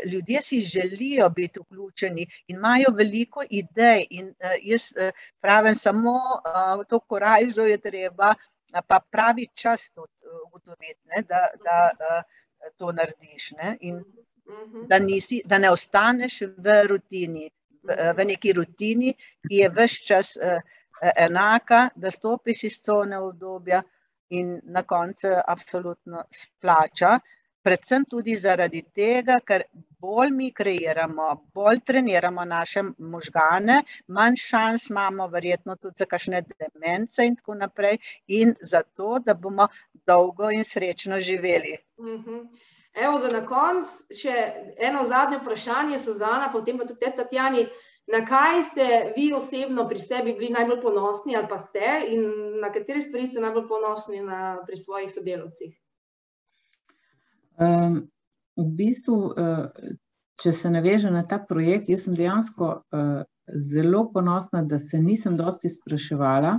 Ljudje si želijo biti vključeni in imajo veliko idej in jaz pravim samo to korajžo je treba, pa pravi čas to ugotoviti, da to narediš in da ne ostaneš v rutini, v neki rutini, ki je ves čas enaka, da stopiš iz cone obdobja in na koncu absolutno splača. Predvsem tudi zaradi tega, ker bolj mi kreiramo, bolj treniramo naše možgane, manj šans imamo verjetno tudi za kakšne demence in tako naprej in zato, da bomo dolgo in srečno živeli. Evo, za na konc še eno zadnje vprašanje, Suzana, potem pa tudi Tatjani. Na kaj ste vi osebno pri sebi bili najbolj ponosni ali pa ste in na katere stvari ste najbolj ponosni pri svojih sodelavcih? V bistvu, če se navežem na ta projekt, jaz sem dejansko zelo ponosna, da se nisem dosti spraševala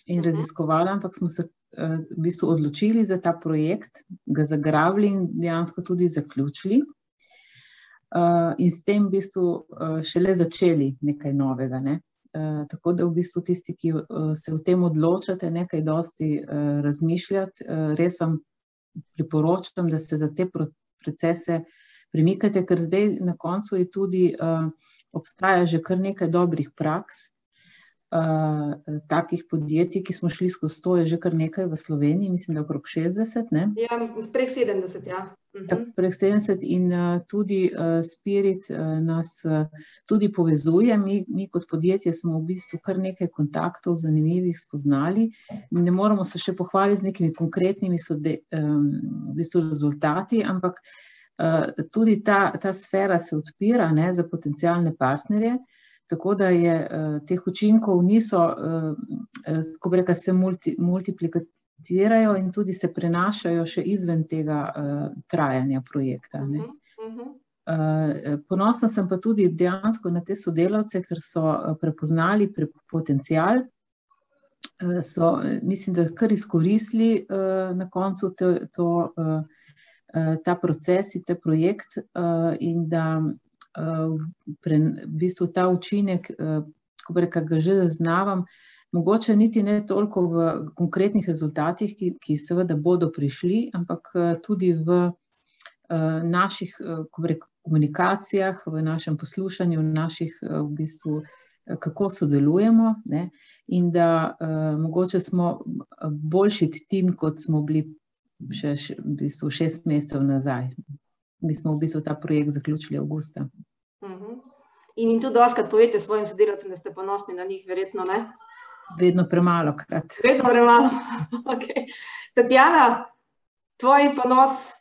in raziskovala, ampak smo se v bistvu odločili za ta projekt, ga zagrabili in dejansko tudi zaključili. In s tem v bistvu šele začeli nekaj novega. Tako da v bistvu tisti, ki se v tem odločate, nekaj dosti razmišljati, res vam priporočam, da se za te procese premikate, ker zdaj na koncu je tudi obstaja že kar nekaj dobrih praks, takih podjetij, ki smo šli skozi to, je že kar nekaj v Sloveniji, mislim, da okrog 60, ne? Ja, prek 70, ja. Prek 70 in tudi Spirit nas tudi povezuje. Mi kot podjetje smo v bistvu kar nekaj kontaktov zanimivih spoznali. Ne moramo se še pohvaliti z nekimi konkretnimi v bistvu rezultati, ampak tudi ta sfera se odpira za potencialne partnerje, tako da teh učinkov niso, ko bi rekla, se multiplicirajo in tudi se prenašajo še izven tega trajanja projekta. Ponosna sem pa tudi dejansko na te sodelavce, ker so prepoznali potencial, so, mislim, da kar izkoristili na koncu ta proces in ta projekt in da v bistvu ta učinek, ko bi rekla, ga že zaznavam, mogoče niti ne toliko v konkretnih rezultatih, ki seveda bodo prišli, ampak tudi v naših, ko bi rekla, komunikacijah, v našem poslušanju, v naših, v bistvu, kako sodelujemo, in da mogoče smo boljši tim, kot smo bili še v bistvu 6 mesecev nazaj. Mi smo v bistvu ta projekt zaključili avgusta. In tudi dostikrat povete svojim sodelavcem, da ste ponosni na njih, verjetno, ne? Vedno premalokrat. Vedno premalo, ok. Tatjana, tvoj ponos?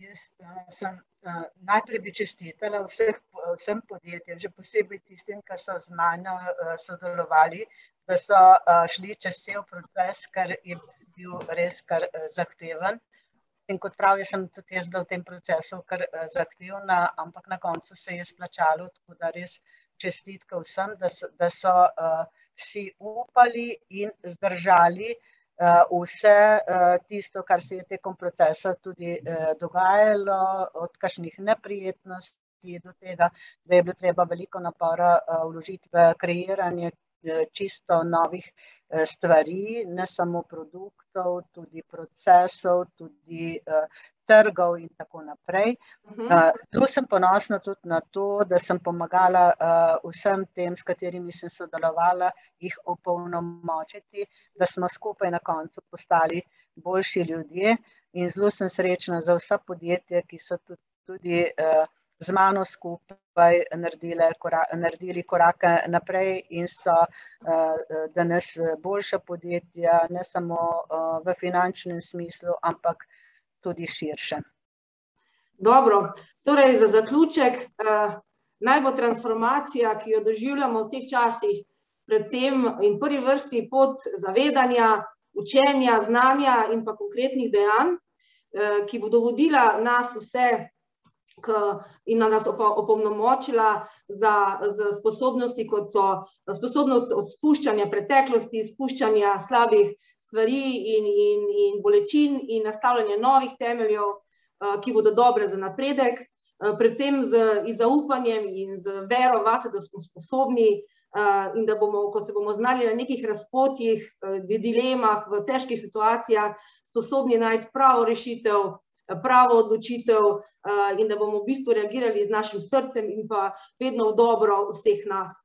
Jaz sem najprej bi čestitala vsem podjetjem, že posebej tistim, ki so z mano sodelovali, da so šli čez cel proces, kar je bil res kar zahteven. In kot pravi, sem tudi jaz bila v tem procesu kar zahtevna, ampak na koncu se je splačalo, tako da res čestitka vsem, da so vsi upali in zdržali vse tisto, kar se je tekom procesa tudi dogajalo, od kakšnih neprijetnosti do tega, da je bilo treba veliko napora vložiti v kreiranje čisto novih stvari, ne samo produktov, tudi procesov, tudi trgov in tako naprej. Zelo sem ponosna tudi na to, da sem pomagala vsem tem, s katerimi sem sodelovala, jih opolnomočiti, da smo skupaj na koncu postali boljši ljudje in zelo sem srečna za vsa podjetja, ki so tudi z mano skupaj naredili korake naprej in so danes boljša podjetja, ne samo v finančnem smislu, ampak tudi širše. Dobro, torej za zaključek, naj bo transformacija, ki jo doživljamo v teh časih, predvsem in prvi vrsti pot zavedanja, učenja, znanja in pa konkretnih dejanj, ki bodo vodila nas vse in nas opolnomočila za sposobnosti, kot so sposobnost od spuščanja preteklosti, spuščanja slabih stvari in bolečin in nastavljanja novih temeljev, ki bodo dobre za napredek, predvsem z zaupanjem in z vero vase, da smo sposobni in da bomo, ko se bomo znali na nekih razpotjih, v dilemah, v težkih situacijah, sposobni najti pravo rešitev, pravo odločitev in da bomo v bistvu reagirali z našim srcem in pa vedno v dobro vseh nas.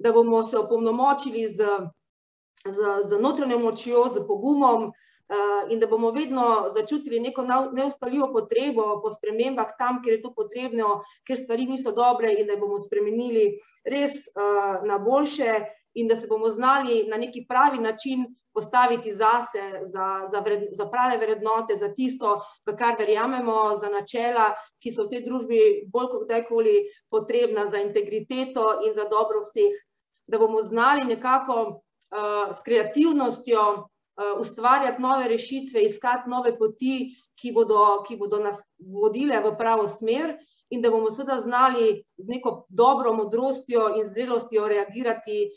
Da bomo se opolnomočili z notranjo močjo, z pogumom in da bomo vedno začutili neko neustavljivo potrebo po spremembah tam, kjer je to potrebno, kjer stvari niso dobre in da bomo spremenili res na boljše in da se bomo znali na neki pravi način postaviti zase, za prave vrednote, za tisto, v kar verjamemo, za načela, ki so v tej družbi bolj kot kdajkoli potrebna, za integriteto in za dobro vseh. Da bomo znali nekako s kreativnostjo ustvarjati nove rešitve, iskati nove poti, ki bodo nas vodile v pravo smer, in da bomo seveda znali z neko dobro modrostjo in zrelostjo reagirati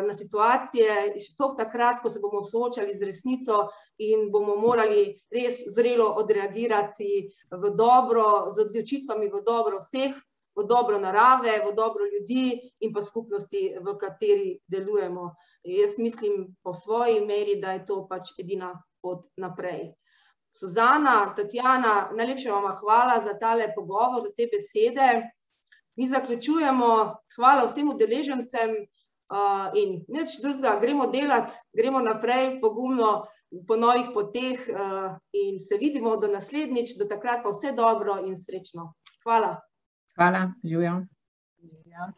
na situacije, sploh takrat, ko se bomo soočali z resnico in bomo morali res zrelo odreagirati v dobro, z odločitvami v dobro vseh, v dobro narave, v dobro ljudi in pa skupnosti, v kateri delujemo. Jaz mislim po svoji meri, da je to pač edina pot naprej. Suzana, Tatjana, najlepša vam hvala za tale pogovor, za te besede. Mi zaključujemo, hvala vsem udeležencem in nič drugega, gremo delati, gremo naprej, pogumno, po novih poteh in se vidimo do naslednjič, do takrat pa vse dobro in srečno. Hvala. Hvala, živjo. Ja.